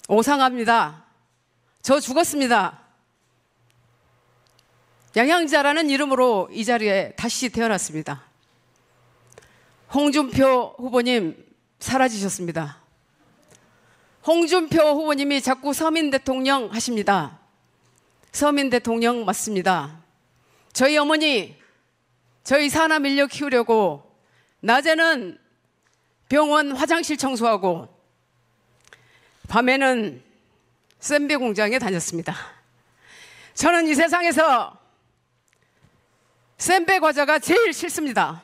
오상합니다. 저 죽었습니다. 양양자라는 이름으로 이 자리에 다시 태어났습니다. 홍준표 후보님 사라지셨습니다. 홍준표 후보님이 자꾸 서민 대통령 하십니다. 서민 대통령 맞습니다. 저희 어머니, 저희 사남 인력 키우려고 낮에는 병원 화장실 청소하고 밤에는 샌베 공장에 다녔습니다. 저는 이 세상에서 샌베 과자가 제일 싫습니다.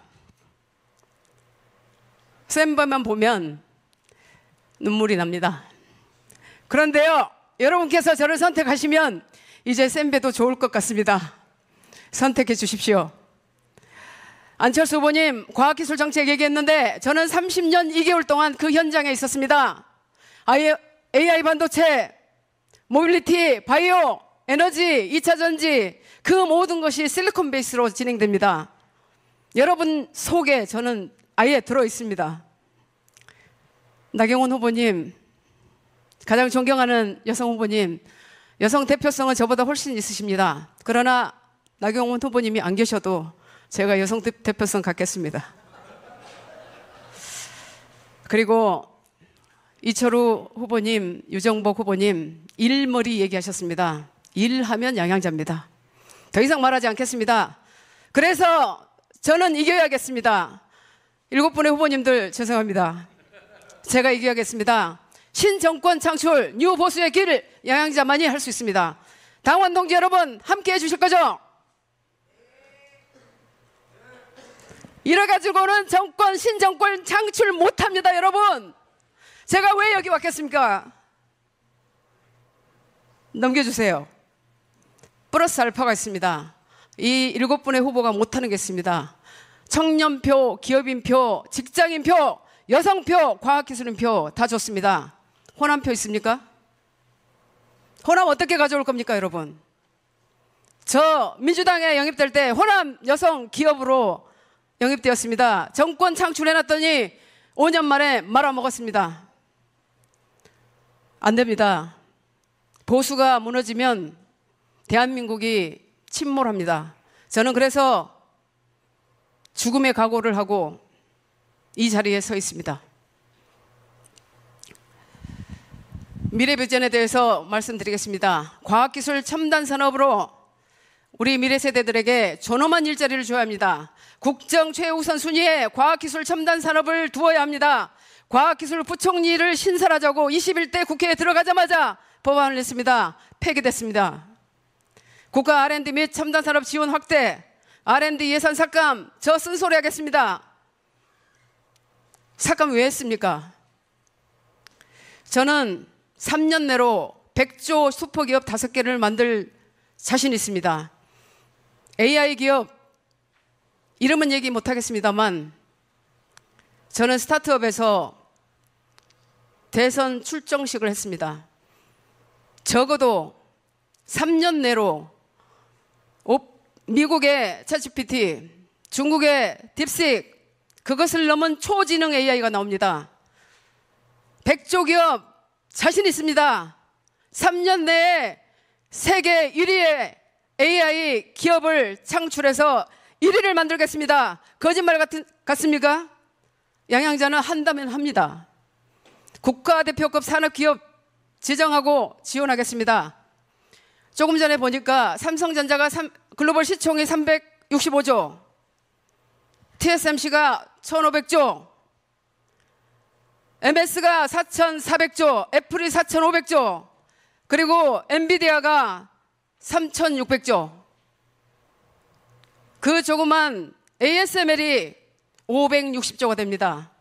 샌베만 보면 눈물이 납니다. 그런데요, 여러분께서 저를 선택하시면 이제 샌베도 좋을 것 같습니다. 선택해 주십시오. 안철수 후보님, 과학기술 정책 얘기했는데 저는 30년 2개월 동안 그 현장에 있었습니다. AI 반도체, 모빌리티, 바이오, 에너지, 2차 전지, 그 모든 것이 실리콘 베이스로 진행됩니다. 여러분 속에 저는 아예 들어 있습니다. 나경원 후보님, 가장 존경하는 여성 후보님, 여성 대표성은 저보다 훨씬 있으십니다. 그러나 나경원 후보님이 안 계셔도 제가 여성 대표성 갖겠습니다. 그리고 이철우 후보님, 유정복 후보님, 일머리 얘기하셨습니다. 일하면 양양자입니다. 더 이상 말하지 않겠습니다. 그래서 저는 이겨야겠습니다. 7분의 후보님들 죄송합니다. 제가 이겨야겠습니다. 신정권 창출, 뉴 보수의 길을 양양자만이 할 수 있습니다. 당원 동지 여러분 함께 해주실 거죠? 이래가지고는 신정권 창출 못합니다, 여러분. 제가 왜 여기 왔겠습니까? 넘겨주세요. 플러스 알파가 있습니다. 이 7분의 후보가 못하는 게 있습니다. 청년표, 기업인표, 직장인표, 여성표, 과학기술인표 다 좋습니다. 호남표 있습니까? 호남 어떻게 가져올 겁니까, 여러분? 저 민주당에 영입될 때 호남 여성 기업으로 영입되었습니다. 정권 창출해놨더니 5년 만에 말아먹었습니다. 안 됩니다. 보수가 무너지면 대한민국이 침몰합니다. 저는 그래서 죽음의 각오를 하고 이 자리에 서 있습니다. 미래 비전에 대해서 말씀드리겠습니다. 과학기술 첨단 산업으로 우리 미래 세대들에게 존엄한 일자리를 줘야 합니다. 국정 최우선 순위에 과학기술 첨단 산업을 두어야 합니다. 과학기술 부총리를 신설하자고 21대 국회에 들어가자마자 법안을 냈습니다. 폐기됐습니다. 국가 R&D 및 첨단 산업 지원 확대, R&D 예산 삭감, 저 쓴소리 하겠습니다. 삭감 왜 했습니까? 저는 3년 내로 100조 슈퍼기업 5개를 만들 자신 있습니다. AI 기업 이름은 얘기 못하겠습니다만 저는 스타트업에서 대선 출정식을 했습니다. 적어도 3년 내로 미국의 챗GPT, 중국의 딥식, 그것을 넘은 초지능 AI가 나옵니다. 100조 기업 자신 있습니다. 3년 내에 세계 1위의 AI 기업을 창출해서 1위를 만들겠습니다. 거짓말 같습니까? 양양자는 한다면 합니다. 국가대표급 산업기업 지정하고 지원하겠습니다. 조금 전에 보니까 삼성전자가 글로벌 시총이 365조, TSMC가 1,500조, MS가 4,400조, 애플이 4,500조, 그리고 엔비디아가 3,600조. 그 조그만 ASML이 560조가 됩니다.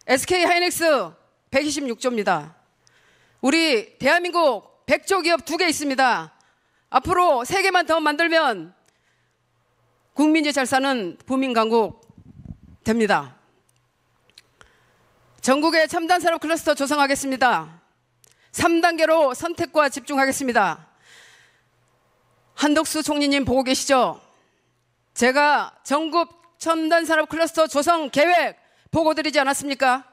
SK하이닉스 126조입니다. 우리 대한민국 100조 기업 2개 있습니다. 앞으로 3개만 더 만들면 국민이 잘 사는 부민강국 됩니다. 전국의 첨단 산업 클러스터 조성하겠습니다. 3단계로 선택과 집중하겠습니다. 한덕수 총리님 보고 계시죠? 제가 전국 첨단 산업 클러스터 조성 계획 보고 드리지 않았습니까?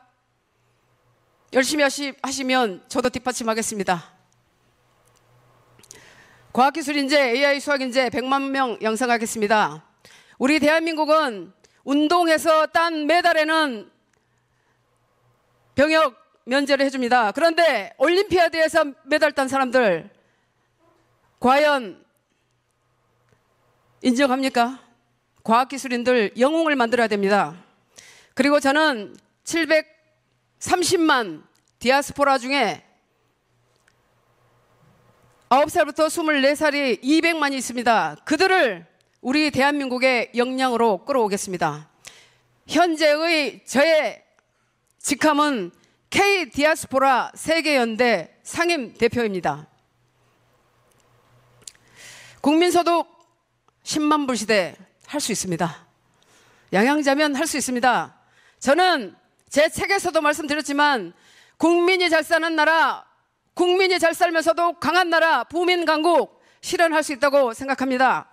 열심히 하시면 저도 뒷받침하겠습니다. 과학기술인재, AI 수학인재 100만 명 양성하겠습니다. 우리 대한민국은 운동해서 딴 메달에는 병역 면제를 해줍니다. 그런데 올림피아드에서 메달 딴 사람들 과연 인정합니까? 과학기술인들 영웅을 만들어야 됩니다. 그리고 저는 730만 디아스포라 중에 9살부터 24살이 200만이 있습니다. 그들을 우리 대한민국의 역량으로 끌어오겠습니다. 현재의 저의 직함은 K 디아스포라 세계연대 상임 대표입니다. 국민소득 10만 불 시대 할 수 있습니다. 양양자면 할 수 있습니다. 저는 제 책에서도 말씀드렸지만 국민이 잘 사는 나라, 국민이 잘 살면서도 강한 나라, 부민 강국 실현할 수 있다고 생각합니다.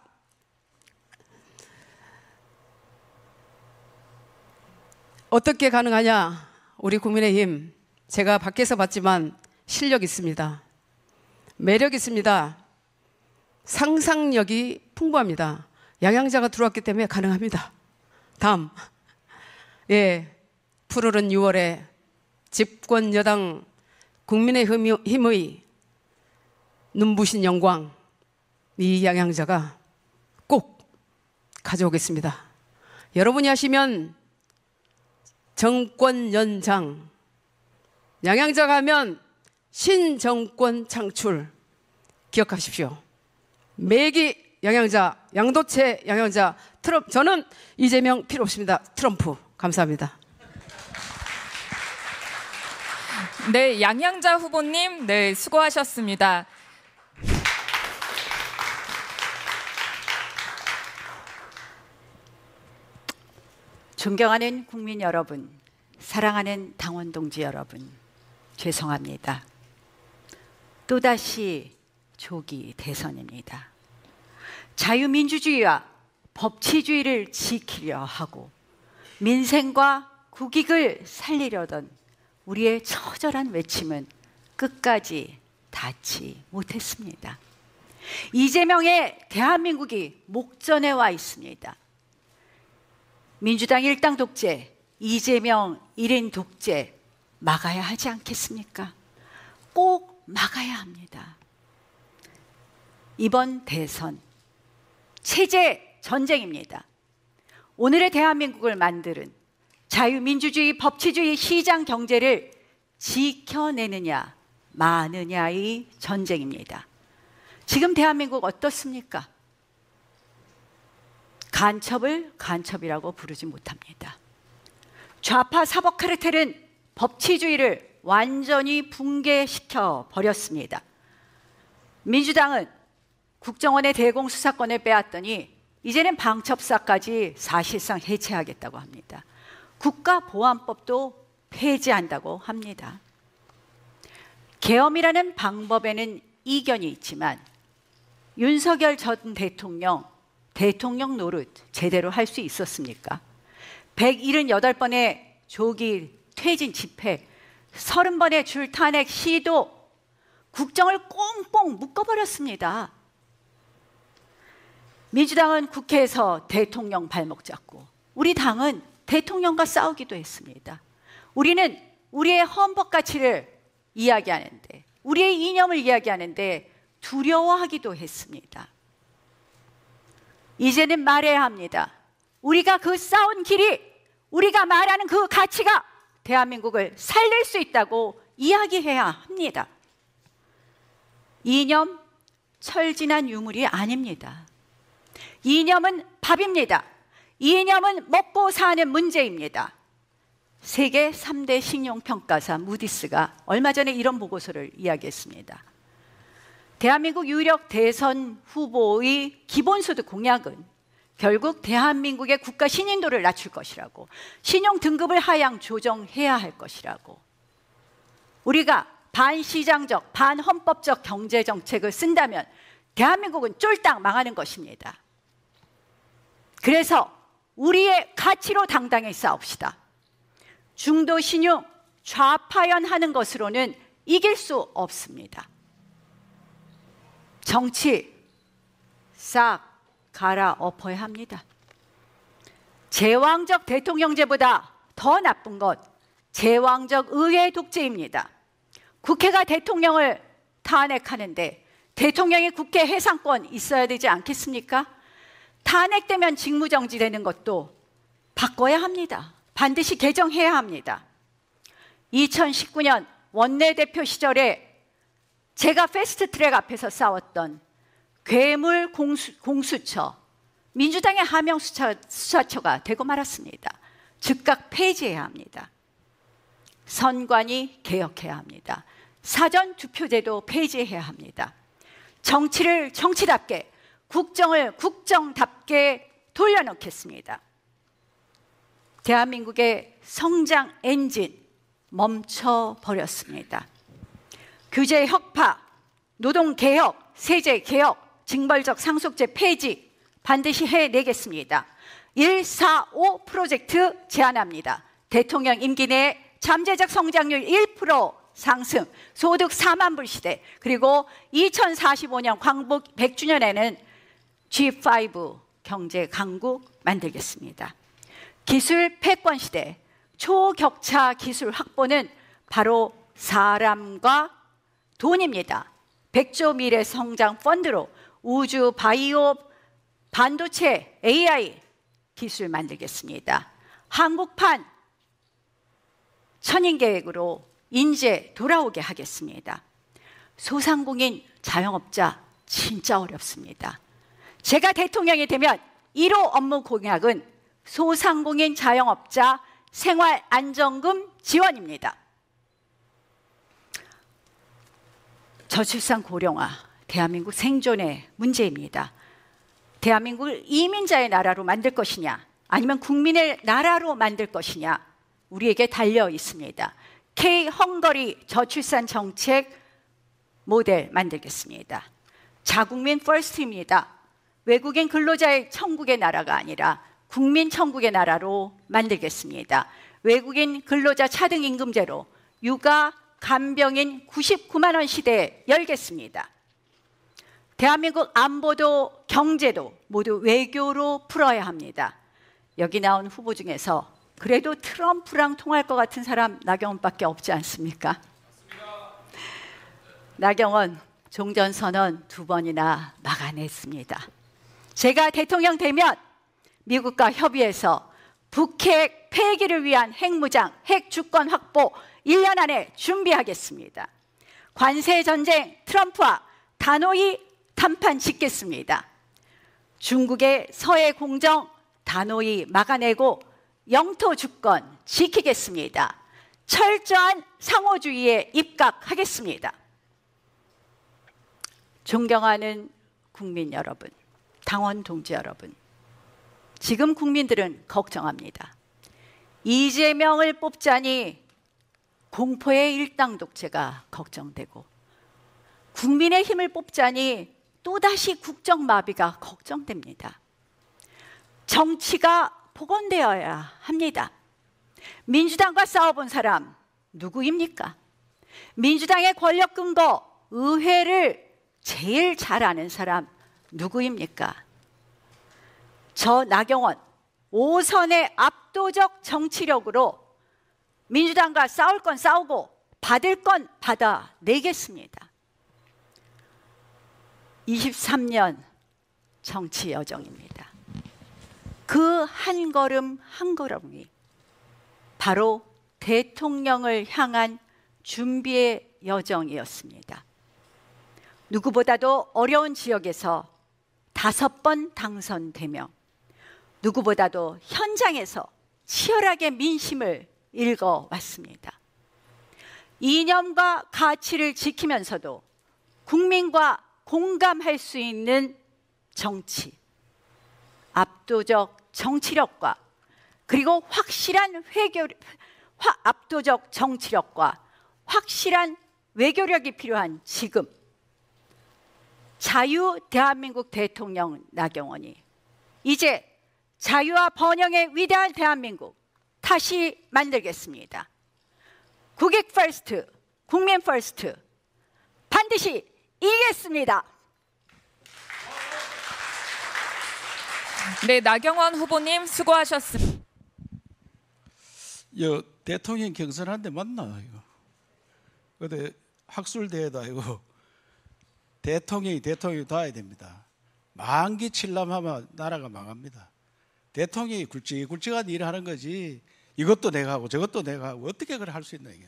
어떻게 가능하냐? 우리 국민의힘, 제가 밖에서 봤지만 실력 있습니다. 매력 있습니다. 상상력이 풍부합니다. 양양자가 들어왔기 때문에 가능합니다. 다음, 푸르른 6월에 집권 여당 국민의힘의 눈부신 영광, 이 양양자가 꼭 가져오겠습니다. 여러분이 하시면 정권 연장, 양양자가 하면 신정권 창출, 기억하십시오. 매기 양양자, 양도체 양양자, 트럼프. 저는 이재명 필요 없습니다. 트럼프. 감사합니다.
네, 양양자 후보님, 네, 수고하셨습니다.
존경하는 국민 여러분, 사랑하는 당원 동지 여러분, 죄송합니다. 또다시 조기 대선입니다. 자유민주주의와 법치주의를 지키려 하고 민생과 국익을 살리려던 우리의 처절한 외침은 끝까지 닿지 못했습니다. 이재명의 대한민국이 목전에 와 있습니다. 민주당 일당 독재, 이재명 1인 독재 막아야 하지 않겠습니까? 꼭 막아야 합니다. 이번 대선 체제 전쟁입니다. 오늘의 대한민국을 만드는 자유민주주의, 법치주의, 시장 경제를 지켜내느냐 마느냐의 전쟁입니다. 지금 대한민국 어떻습니까? 간첩을 간첩이라고 부르지 못합니다. 좌파 사법 카르텔은 법치주의를 완전히 붕괴시켜 버렸습니다. 민주당은 국정원의 대공수사권을 빼앗더니 이제는 방첩사까지 사실상 해체하겠다고 합니다. 국가보안법도 폐지한다고 합니다. 계엄이라는 방법에는 이견이 있지만 윤석열 전 대통령 노릇 제대로 할 수 있었습니까? 178번의 조기 퇴진 집회, 30번의 줄 탄핵 시도, 국정을 꽁꽁 묶어버렸습니다. 민주당은 국회에서 대통령 발목 잡고 우리 당은 대통령과 싸우기도 했습니다. 우리는 우리의 헌법 가치를 이야기하는데, 우리의 이념을 이야기하는데 두려워하기도 했습니다. 이제는 말해야 합니다. 우리가 그 싸운 길이, 우리가 말하는 그 가치가 대한민국을 살릴 수 있다고 이야기해야 합니다. 이념 철진한 유물이 아닙니다. 이념은 밥입니다. 이념은 먹고 사는 문제입니다. 세계 3대 신용평가사 무디스가 얼마 전에 이런 보고서를 이야기했습니다. 대한민국 유력 대선 후보의 기본소득 공약은 결국 대한민국의 국가 신인도를 낮출 것이라고, 신용 등급을 하향 조정해야 할 것이라고, 우리가 반시장적, 반헌법적 경제정책을 쓴다면 대한민국은 쫄딱 망하는 것입니다. 그래서 우리의 가치로 당당히 싸웁시다. 중도 신용 좌파연하는 것으로는 이길 수 없습니다. 정치 싹 갈아엎어야 합니다. 제왕적 대통령제보다 더 나쁜 것 제왕적 의회 독재입니다. 국회가 대통령을 탄핵하는데 대통령이 국회 해상권 있어야 되지 않겠습니까? 탄핵되면 직무정지되는 것도 바꿔야 합니다. 반드시 개정해야 합니다. 2019년 원내대표 시절에 제가 패스트트랙 앞에서 싸웠던 괴물 공수처, 민주당의 하명 수사처가 되고 말았습니다. 즉각 폐지해야 합니다. 선관위 개혁해야 합니다. 사전 투표제도 폐지해야 합니다. 정치를 정치답게, 국정을 국정답게 돌려놓겠습니다. 대한민국의 성장 엔진 멈춰버렸습니다. 규제 혁파, 노동 개혁, 세제 개혁, 징벌적 상속제 폐지 반드시 해내겠습니다. 145 프로젝트 제안합니다. 대통령 임기 내에 잠재적 성장률 1% 상승, 소득 4만 불 시대, 그리고 2045년 광복 100주년에는 G5 경제 강국 만들겠습니다. 기술 패권 시대, 초격차 기술 확보는 바로 사람과 돈입니다. 100조 미래 성장 펀드로 우주, 바이오, 반도체, AI 기술 만들겠습니다. 한국판 천인계획으로 인재 돌아오게 하겠습니다. 소상공인 자영업자 진짜 어렵습니다. 제가 대통령이 되면 1호 업무 공약은 소상공인 자영업자 생활안정금 지원입니다. 저출산 고령화, 대한민국 생존의 문제입니다. 대한민국을 이민자의 나라로 만들 것이냐, 아니면 국민의 나라로 만들 것이냐, 우리에게 달려 있습니다. K-헝거리 저출산 정책 모델 만들겠습니다. 자국민 퍼스트입니다. 외국인 근로자의 천국의 나라가 아니라 국민 천국의 나라로 만들겠습니다. 외국인 근로자 차등 임금제로 육아 간병인 99만 원 시대 열겠습니다. 대한민국 안보도 경제도 모두 외교로 풀어야 합니다. 여기 나온 후보 중에서 그래도 트럼프랑 통할 것 같은 사람 나경원밖에 없지 않습니까? 나경원 종전선언 2번이나 막아냈습니다. 제가 대통령 되면 미국과 협의해서 북핵 폐기를 위한 핵무장, 핵주권 확보 1년 안에 준비하겠습니다. 관세 전쟁 트럼프와 단호히談判짓겠습니다. 중국의 서해 공정 단호히 막아내고 영토 주권 지키겠습니다. 철저한 상호주의에 입각하겠습니다. 존경하는 국민 여러분, 당원 동지 여러분, 지금 국민들은 걱정합니다. 이재명을 뽑자니 공포의 일당 독재가 걱정되고, 국민의힘을 뽑자니 또다시 국정마비가 걱정됩니다. 정치가 복원되어야 합니다. 민주당과 싸워본 사람 누구입니까? 민주당의 권력 근거 의회를 제일 잘 아는 사람 누구입니까? 저 나경원 5선의 압도적 정치력으로 민주당과 싸울 건 싸우고 받을 건 받아내겠습니다. 23년 정치 여정입니다. 그 한 걸음 한 걸음이 바로 대통령을 향한 준비의 여정이었습니다. 누구보다도 어려운 지역에서 5번 당선되며 누구보다도 현장에서 치열하게 민심을 읽어왔습니다. 이념과 가치를 지키면서도 국민과 공감할 수 있는 정치, 압도적 정치력과 그리고 압도적 정치력과 확실한 외교력이 필요한 지금, 자유 대한민국 대통령 나경원이 이제 자유와 번영의 위대한 대한민국 다시 만들겠습니다. 국익 퍼스트, 국민 퍼스트, 반드시 이기겠습니다.
네, 나경원 후보님 수고하셨습니다.
대통령 경선하는데 맞나 이거? 근데 학술대회도 아니고 대통령이 둬야 됩니다. 만기칠람하면 나라가 망합니다. 대통령이 굵직굵직한 일을 하는 거지. 이것도 내가 하고 저것도 내가 하고 어떻게 그걸 할 수 있나 이게?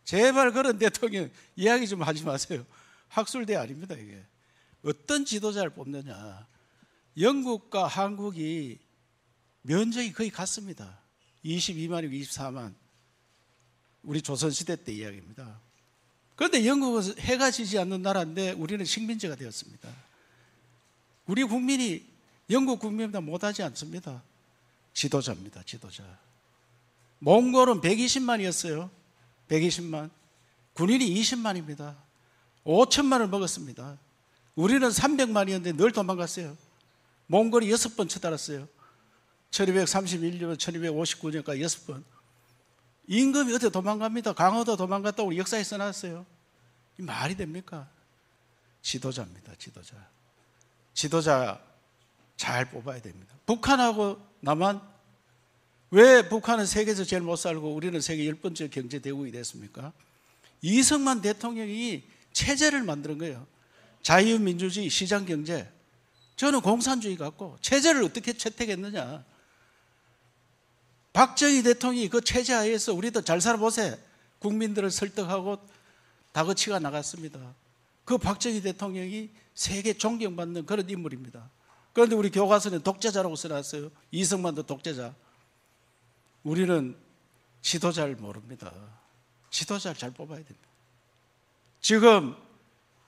제발 그런 대통령 이야기 좀 하지 마세요. 학술대 아닙니다 이게. 어떤 지도자를 뽑느냐. 영국과 한국이 면적이 거의 같습니다. 22만이고 24만. 우리 조선시대 때 이야기입니다. 그런데 영국은 해가 지지 않는 나라인데 우리는 식민지가 되었습니다. 우리 국민이 영국 국민보다 못하지 않습니다. 지도자입니다. 지도자. 몽골은 120만이었어요. 120만. 군인이 20만입니다. 5천만을 먹었습니다. 우리는 300만이었는데 늘 도망갔어요. 몽골이 6번 쳐달았어요. 1231년, 1259년까지 6번. 임금이 어디 도망갑니다. 강화도 도망갔다고 우리 역사에 써놨어요. 이 말이 됩니까? 지도자입니다. 지도자. 지도자 잘 뽑아야 됩니다. 북한하고 남한, 왜 북한은 세계에서 제일 못 살고 우리는 세계 10번째 경제대국이 됐습니까? 이승만 대통령이 체제를 만드는 거예요. 자유민주주의, 시장경제. 저는 공산주의 같고 체제를 어떻게 채택했느냐. 박정희 대통령이 그 체제 하에서 우리도 잘 살아보세요. 국민들을 설득하고 다그치가 나갔습니다. 그 박정희 대통령이 세계 존경받는 그런 인물입니다. 그런데 우리 교과서는 독재자라고 써놨어요. 이승만도 독재자. 우리는 지도자를 모릅니다. 지도자를 잘 뽑아야 됩니다. 지금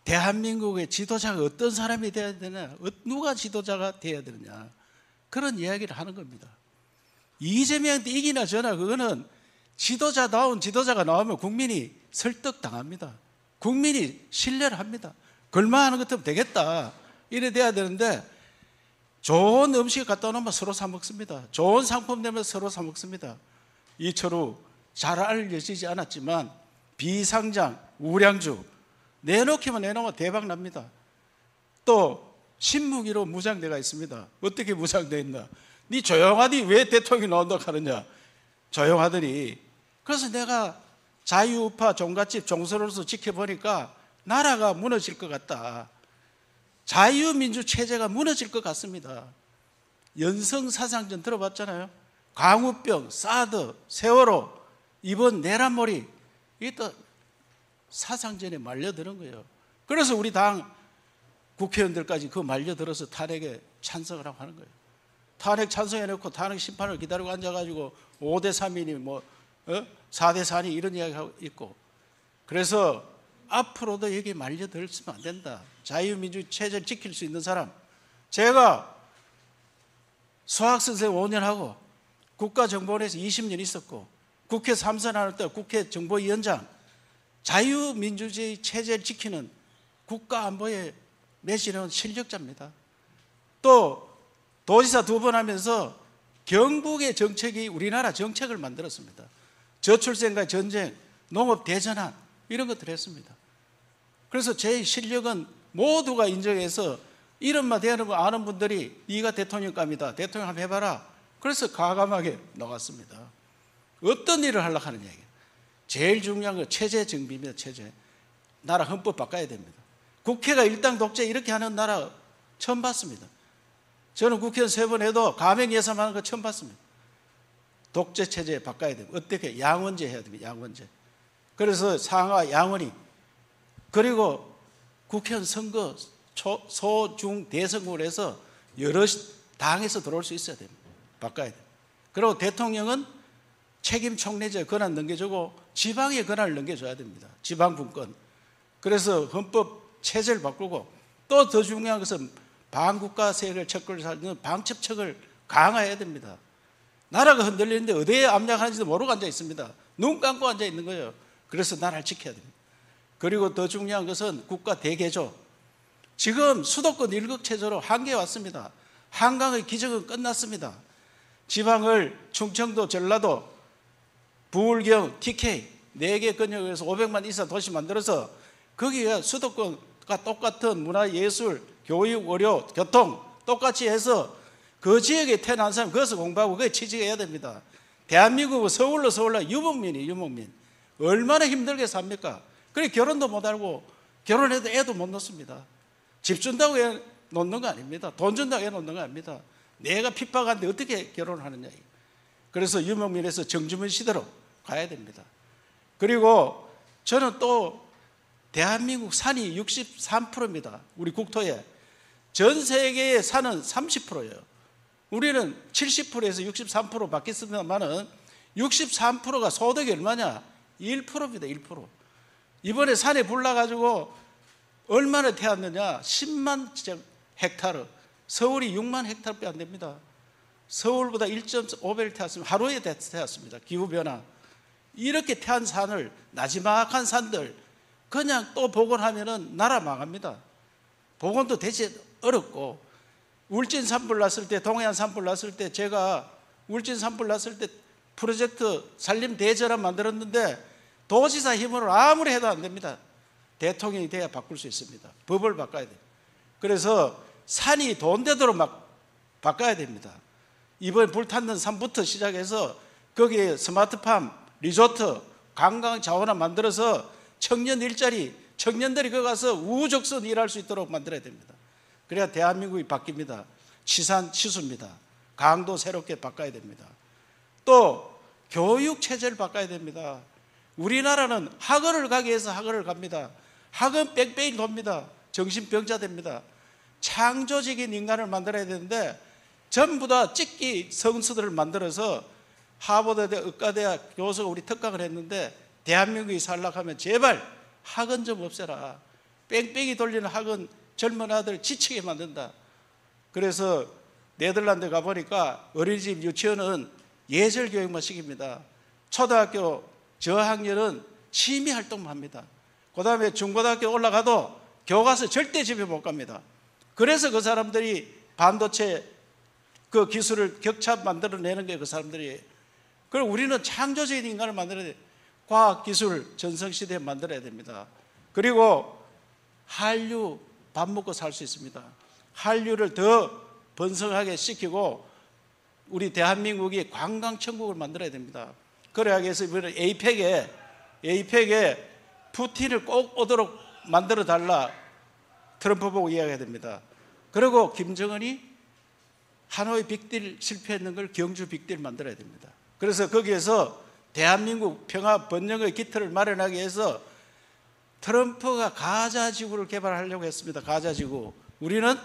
대한민국의 지도자가 어떤 사람이 되어야 되냐, 누가 지도자가 되어야 되느냐, 그런 이야기를 하는 겁니다. 이재명한테 이기나 저나 그거는 지도자다운 지도자가 나오면 국민이 설득당합니다. 국민이 신뢰를 합니다. 걸마하는 것 같으면 되겠다 이래 돼야 되는데, 좋은 음식 갖다 놓으면 서로 사 먹습니다. 좋은 상품 내면 서로 사 먹습니다. 이철우 잘 알려지지 않았지만 비상장, 우량주 내놓기만 내놓으면 대박 납니다. 또 신무기로 무장대가 있습니다. 어떻게 무장되어 있나? 네 조용하니 왜 대통령이 나온다고 하느냐? 조용하더니. 그래서 내가 자유우파 종갓집 종서로서 지켜보니까 나라가 무너질 것 같다. 자유민주 체제가 무너질 것 같습니다. 연성사상전 들어봤잖아요. 광우병, 사드, 세월호, 이번 내란몰이, 이게 또 사상전에 말려드는 거예요. 그래서 우리 당 국회의원들까지 그 말려들어서 탄핵에 찬성을 하고 하는 거예요. 탄핵 찬성해놓고 탄핵 심판을 기다리고 앉아가지고 5대 3이니 뭐 4대 4니 이런 이야기하고 있고. 그래서 앞으로도 여기 말려들었으면 안 된다. 자유민주주의 체제를 지킬 수 있는 사람. 제가 수학선생 5년 하고 국가정보원에서 20년 있었고 국회 3선할 때 국회 정보위원장, 자유민주주의 체제를 지키는 국가안보에 매시는 실력자입니다. 또 도지사 2번 하면서 경북의 정책이 우리나라 정책을 만들었습니다. 저출생과 전쟁, 농업 대전환 이런 것들을 했습니다. 그래서 제 실력은 모두가 인정해서 이름만 대하는 거 아는 분들이 네가 대통령감이다. 대통령 한번 해봐라. 그래서 과감하게 나왔습니다. 어떤 일을 하려고 하느냐. 제일 중요한 건 체제 정비입니다. 체제. 나라 헌법 바꿔야 됩니다. 국회가 일당 독재 이렇게 하는 나라 처음 봤습니다. 저는 국회의원 3번 해도 가맹 예산하는 거 처음 봤습니다. 독재 체제 바꿔야 됩니다. 어떻게? 양원제 해야 됩니다. 양원제. 그래서 상하 양원이, 그리고 국회의원 선거 소, 중, 대선거를 해서 여러 당에서 들어올 수 있어야 됩니다. 바꿔야 됩니다. 그리고 대통령은 책임 총리제 권한 넘겨주고 지방의 권한을 넘겨줘야 됩니다. 지방 분권. 그래서 헌법 체제를 바꾸고, 또 더 중요한 것은 반국가 세력을 척을 살리는 방첩척을 강화해야 됩니다. 나라가 흔들리는데 어디에 압력하는지도 모르고 앉아 있습니다. 눈 감고 앉아 있는 거예요. 그래서 나라를 지켜야 됩니다. 그리고 더 중요한 것은 국가 대개조. 지금 수도권 일극체제로 한계에 왔습니다. 한강의 기적은 끝났습니다. 지방을 충청도, 전라도, 부울경, TK 4개 권역에서 500만 이상 도시 만들어서 거기에 수도권과 똑같은 문화, 예술, 교육, 의료, 교통 똑같이 해서 그 지역에 태어난 사람 거기서 공부하고 그게 취직해야 됩니다. 대한민국은 서울로 유목민이 유목민. 얼마나 힘들게 삽니까? 그래 결혼도 못하고 결혼해도 애도 못 낳습니다. 집 준다고 애 놓는 거 아닙니다. 돈 준다고 애 놓는 거 아닙니다. 내가 핍박하는데 어떻게 결혼을 하느냐. 그래서 유목민에서 정주문 시대로 가야 됩니다. 그리고 저는 또 대한민국 산이 63%입니다. 우리 국토에. 전 세계의 산은 30%예요. 우리는 70%에서 63% 바뀌었습니다만은 63%가 소득이 얼마냐? 1%입니다. 1%. 이번에 산에 불나가지고 얼마나 태웠느냐? 10만 헥타르. 서울이 6만 헥타르밖에 안 됩니다. 서울보다 1.5배를 태웠습니다. 하루에 태웠습니다. 기후변화. 이렇게 태운 산을, 나지막한 산들 그냥 또 복원하면은 나라 망합니다. 복원도 대체 어렵고, 울진 산불 났을 때, 동해안 산불 났을 때 제가 울진 산불 났을 때 프로젝트 산림 대전환 만들었는데 도지사 힘으로 아무리 해도 안 됩니다. 대통령이 돼야 바꿀 수 있습니다. 법을 바꿔야 돼요. 그래서 산이 돈 되도록 막 바꿔야 됩니다. 이번에 불탔는 산부터 시작해서 거기에 스마트팜, 리조트, 관광 자원을 만들어서 청년 일자리, 청년들이 거기 가서 우후적선 일할 수 있도록 만들어야 됩니다. 그래야 대한민국이 바뀝니다. 치산 치수입니다. 강도 새롭게 바꿔야 됩니다. 또 교육 체제를 바꿔야 됩니다. 우리나라는 학원을 가기 위해서 학원을 갑니다. 학원 뺑뺑이 돕니다. 정신병자 됩니다. 창조적인 인간을 만들어야 되는데 전부 다 찍기 선수들을 만들어서 하버드대, 의과대학 교수가 우리 특강을 했는데 대한민국이 살락하면 제발 학원 좀 없애라. 뺑뺑이 돌리는 학원 젊은 아들 지치게 만든다. 그래서 네덜란드 가보니까 어린이집 유치원은 예절 교육만 시킵니다. 초등학교 저학년은 취미 활동만 합니다. 그 다음에 중고등학교 올라가도 교과서 절대 집에 못 갑니다. 그래서 그 사람들이 반도체 그 기술을 격차 만들어내는 게 그 사람들이. 그리고 우리는 창조적인 인간을 만들어야 돼요. 과학기술 전성시대에 만들어야 됩니다. 그리고 한류 밥 먹고 살 수 있습니다. 한류를 더 번성하게 시키고 우리 대한민국이 관광천국을 만들어야 됩니다. 그래야 해서 이번에 에이펙에 푸틴을 꼭 오도록 만들어 달라 트럼프 보고 이야기해야 됩니다. 그리고 김정은이 하노이 빅딜 실패했는 걸 경주 빅딜 만들어야 됩니다. 그래서 거기에서 대한민국 평화 번영의 기틀을 마련하기 위해서 트럼프가 가자지구를 개발하려고 했습니다. 가자지구. 우리는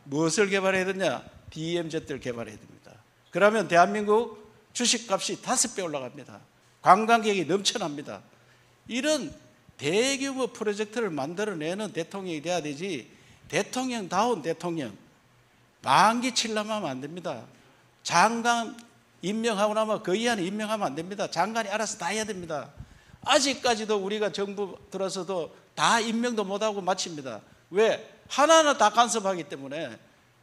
무엇을 개발해야 되냐? DMZ를 개발해야 됩니다. 그러면 대한민국 주식값이 5배 올라갑니다. 관광객이 넘쳐납니다. 이런 대규모 프로젝트를 만들어내는 대통령이 돼야 되지, 대통령다운 대통령, 만기 칠라면 하면 안 됩니다. 장관 임명하고 나면 그 이하는 임명하면 안 됩니다. 장관이 알아서 다 해야 됩니다. 아직까지도 우리가 정부 들어서도 다 임명도 못하고 마칩니다. 왜? 하나하나 다 간섭하기 때문에.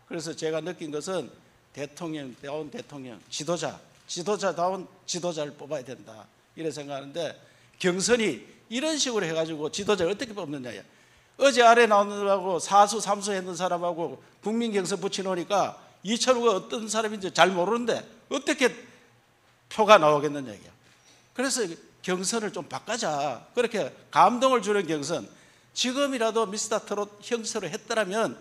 그래서 제가 느낀 것은 대통령다운 대통령, 지도자다운 지도자를 뽑아야 된다, 이래 생각하는데, 경선이 이런 식으로 해가지고 지도자를 어떻게 뽑느냐. 어제 아래 나오느라고 사수 삼수 했는 사람하고 국민 경선 붙여놓으니까 이철우가 어떤 사람인지 잘 모르는데 어떻게 표가 나오겠느냐. 그래서 경선을 좀 바꾸자, 그렇게 감동을 주는 경선. 지금이라도 미스터 트롯 형식으로 했더라면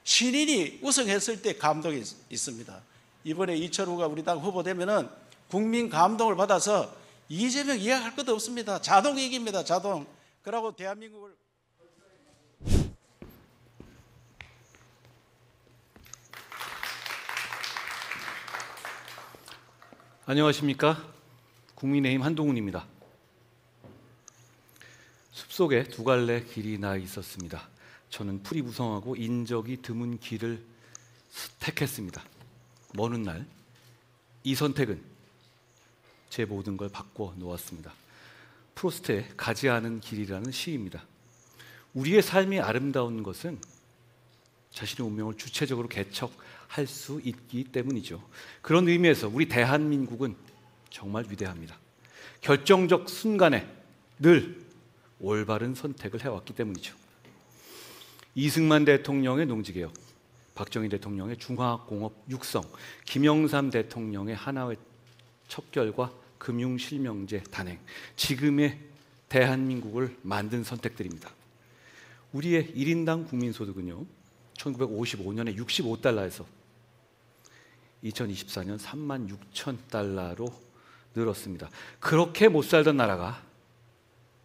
신인이 우승했을 때 감동이 있습니다. 이번에 이철우가 우리 당 후보 되면은 국민 감동을 받아서 이재명 이야기할 것도 없습니다. 자동 이깁니다. 자동. 그러고 대한민국을.
안녕하십니까? 국민의힘 한동훈입니다. 숲속에 두 갈래 길이 나 있었습니다. 저는 풀이 무성하고 인적이 드문 길을 택했습니다. 먼 날 이 선택은 제 모든 걸 바꿔 놓았습니다. 프로스트의 가지 않은 길이라는 시입니다. 우리의 삶이 아름다운 것은 자신의 운명을 주체적으로 개척할 수 있기 때문이죠. 그런 의미에서 우리 대한민국은 정말 위대합니다. 결정적 순간에 늘 올바른 선택을 해왔기 때문이죠. 이승만 대통령의 농지개혁, 박정희 대통령의 중화공업 육성, 김영삼 대통령의 하나회 척결과 금융실명제 단행, 지금의 대한민국을 만든 선택들입니다. 우리의 1인당 국민소득은요, 1955년에 65달러에서 2024년 36,000달러로 늘었습니다. 그렇게 못 살던 나라가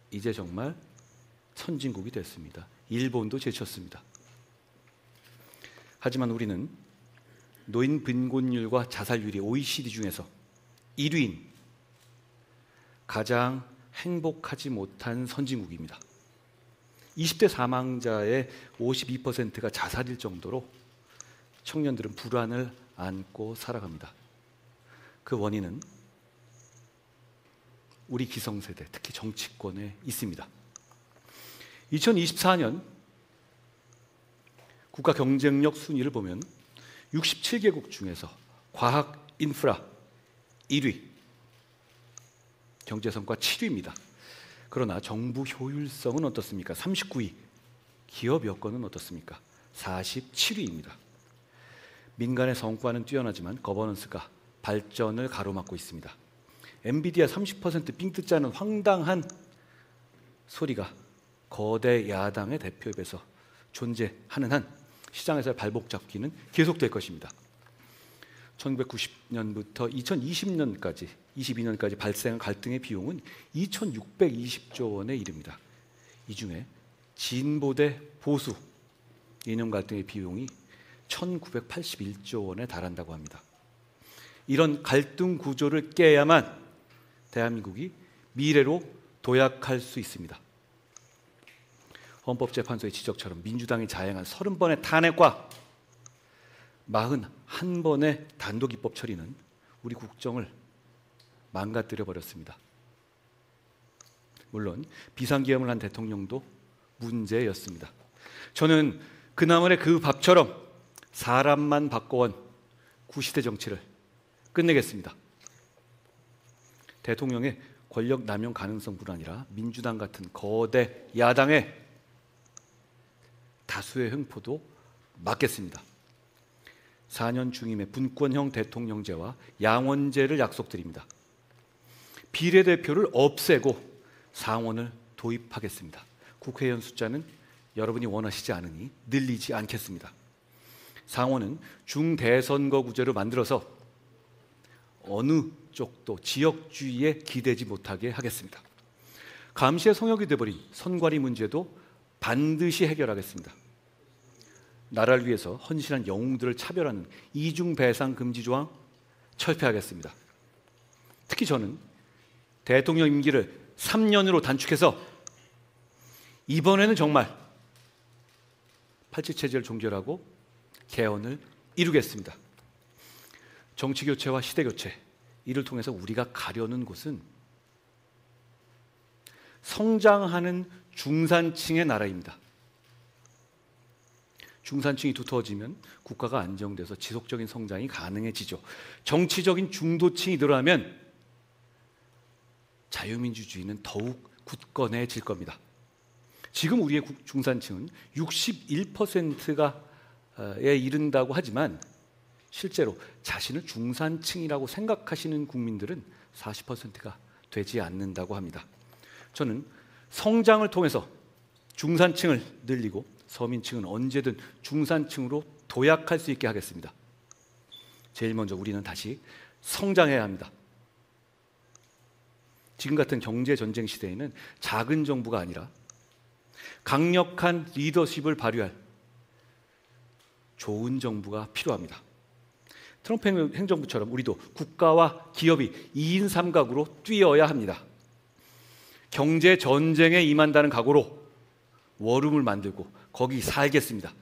이제 정말 선진국이 됐습니다. 일본도 제쳤습니다. 하지만 우리는 노인 빈곤율과 자살률이 OECD 중에서 1위인 가장 행복하지 못한 선진국입니다. 20대 사망자의 52%가 자살일 정도로 청년들은 불안을 안고 살아갑니다. 그 원인은 우리 기성세대, 특히 정치권에 있습니다. 2024년 국가 경쟁력 순위를 보면 67개국 중에서 과학 인프라 1위, 경제성과 7위입니다. 그러나 정부 효율성은 어떻습니까? 39위. 기업 여건은 어떻습니까? 47위입니다. 민간의 성과는 뛰어나지만 거버넌스가 발전을 가로막고 있습니다. 엔비디아 30% 삥 뜯자는 황당한 소리가 거대 야당의 대표입에서 존재하는 한 시장에서의 발목 잡기는 계속될 것입니다. 1990년부터 2020년까지 22년까지 발생한 갈등의 비용은 2,620조 원에 이릅니다. 이 중에 진보 대 보수 이념 갈등의 비용이 1,981조 원에 달한다고 합니다. 이런 갈등 구조를 깨야만 대한민국이 미래로 도약할 수 있습니다. 헌법재판소의 지적처럼 민주당이 자행한 30번의 탄핵과 41번의 단독 입법 처리는 우리 국정을 망가뜨려 버렸습니다. 물론 비상기염을 한 대통령도 문제였습니다. 저는 그나물의 그 밥처럼 사람만 바꿔온 구시대 정치를 끝내겠습니다. 대통령의 권력 남용 가능성뿐 아니라 민주당 같은 거대 야당의 다수의 횡포도 막겠습니다. 4년 중임의 분권형 대통령제와 양원제를 약속드립니다. 비례대표를 없애고 상원을 도입하겠습니다. 국회의원 숫자는 여러분이 원하시지 않으니 늘리지 않겠습니다. 상원은 중대선거구제로 만들어서 어느 쪽도 지역주의에 기대지 못하게 하겠습니다. 감시의 성역이 되어버린 선관위 문제도 반드시 해결하겠습니다. 나라를 위해서 헌신한 영웅들을 차별하는 이중배상 금지 조항 철폐하겠습니다. 특히 저는 대통령 임기를 3년으로 단축해서 이번에는 정말 팔찌체제를 종결하고 개헌을 이루겠습니다. 정치교체와 시대교체, 이를 통해서 우리가 가려는 곳은 성장하는 중산층의 나라입니다. 중산층이 두터워지면 국가가 안정돼서 지속적인 성장이 가능해지죠. 정치적인 중도층이 늘어나면 자유민주주의는 더욱 굳건해질 겁니다. 지금 우리의 중산층은 61%에 이른다고 하지만 실제로 자신을 중산층이라고 생각하시는 국민들은 40%가 되지 않는다고 합니다. 저는 성장을 통해서 중산층을 늘리고 서민층은 언제든 중산층으로 도약할 수 있게 하겠습니다. 제일 먼저 우리는 다시 성장해야 합니다. 지금 같은 경제 전쟁 시대에는 작은 정부가 아니라 강력한 리더십을 발휘할 좋은 정부가 필요합니다. 트럼프 행정부처럼 우리도 국가와 기업이 2인 3각으로 뛰어야 합니다. 경제 전쟁에 임한다는 각오로 워룸을 만들고 거기 살겠습니다.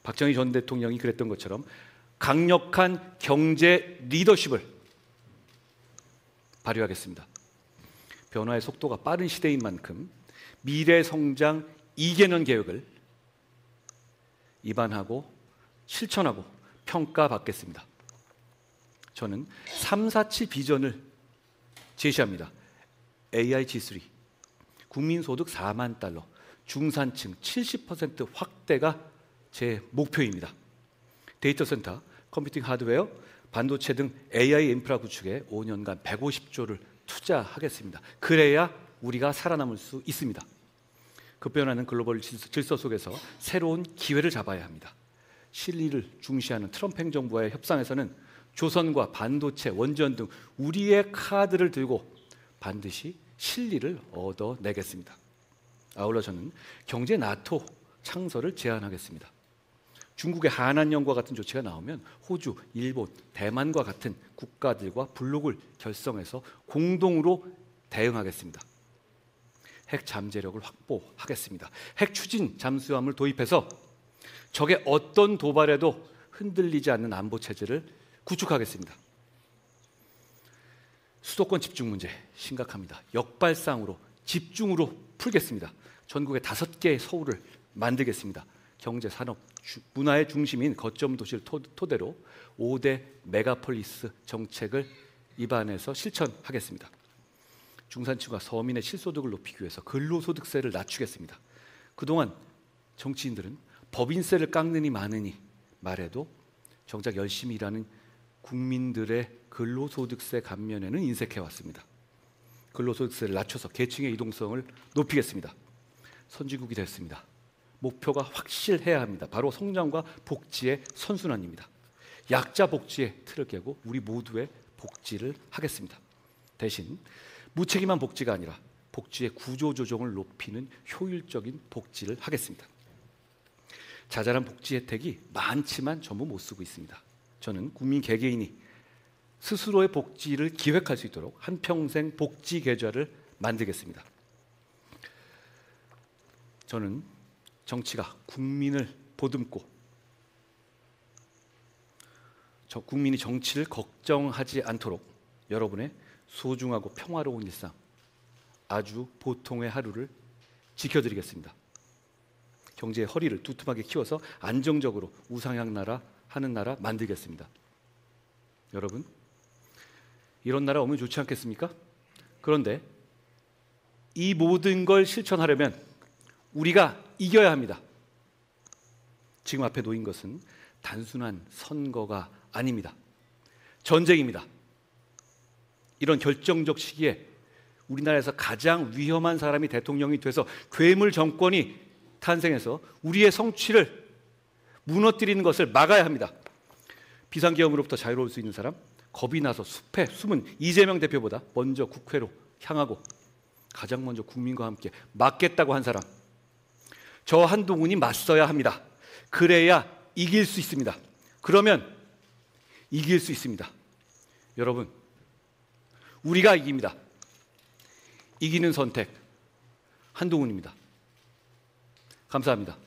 박정희 전 대통령이 그랬던 것처럼 강력한 경제 리더십을 발휘하겠습니다. 변화의 속도가 빠른 시대인 만큼 미래 성장 2개년 계획을 입안하고 실천하고 평가받겠습니다. 저는 347 비전을 제시합니다. AI G3, 국민소득 4만 달러, 중산층 70% 확대가 제 목표입니다. 데이터 센터, 컴퓨팅 하드웨어, 반도체 등 AI 인프라 구축에 5년간 150조를 투자하겠습니다. 그래야 우리가 살아남을 수 있습니다. 급변하는 글로벌 질서 속에서 새로운 기회를 잡아야 합니다. 실리를 중시하는 트럼프 행정부와의 협상에서는 조선과 반도체, 원전 등 우리의 카드를 들고 반드시 실리를 얻어내겠습니다. 아울러 저는 경제 나토 창설을 제안하겠습니다. 중국의 한한령과 같은 조치가 나오면 호주, 일본, 대만과 같은 국가들과 블록을 결성해서 공동으로 대응하겠습니다. 핵 잠재력을 확보하겠습니다. 핵 추진 잠수함을 도입해서 적의 어떤 도발에도 흔들리지 않는 안보 체제를 구축하겠습니다. 수도권 집중 문제 심각합니다. 역발상으로 집중으로 풀겠습니다. 전국에 5개의 서울을 만들겠습니다. 경제, 산업, 문화의 중심인 거점 도시를 토대로 5대 메가폴리스 정책을 입안해서 실천하겠습니다. 중산층과 서민의 실소득을 높이기 위해서 근로소득세를 낮추겠습니다. 그동안 정치인들은 법인세를 깎느니 마느니 말해도 정작 열심히 일하는 국민들의 근로소득세 감면에는 인색해왔습니다. 근로소득세를 낮춰서 계층의 이동성을 높이겠습니다. 선진국이 됐습니다. 목표가 확실해야 합니다. 바로 성장과 복지의 선순환입니다. 약자 복지의 틀을 깨고 우리 모두의 복지를 하겠습니다. 대신 무책임한 복지가 아니라 복지의 구조조정을 높이는 효율적인 복지를 하겠습니다. 자잘한 복지 혜택이 많지만 전부 못 쓰고 있습니다. 저는 국민 개개인이 스스로의 복지를 기획할 수 있도록 한평생 복지 계좌를 만들겠습니다. 저는 정치가 국민을 보듬고 국민이 정치를 걱정하지 않도록 여러분의 소중하고 평화로운 일상, 아주 보통의 하루를 지켜드리겠습니다. 경제의 허리를 두툼하게 키워서 안정적으로 우상향 나라 하는 나라 만들겠습니다. 여러분, 이런 나라 오면 좋지 않겠습니까? 그런데 이 모든 걸 실천하려면 우리가 이겨야 합니다. 지금 앞에 놓인 것은 단순한 선거가 아닙니다. 전쟁입니다. 이런 결정적 시기에 우리나라에서 가장 위험한 사람이 대통령이 돼서 괴물 정권이 탄생해서 우리의 성취를 무너뜨리는 것을 막아야 합니다. 비상계엄으로부터 자유로울 수 있는 사람, 겁이 나서 숲에 숨은 이재명 대표보다 먼저 국회로 향하고 가장 먼저 국민과 함께 맞겠다고 한 사람, 저 한동훈이 맞서야 합니다. 그래야 이길 수 있습니다. 그러면 이길 수 있습니다. 여러분, 우리가 이깁니다. 이기는 선택, 한동훈입니다. 감사합니다.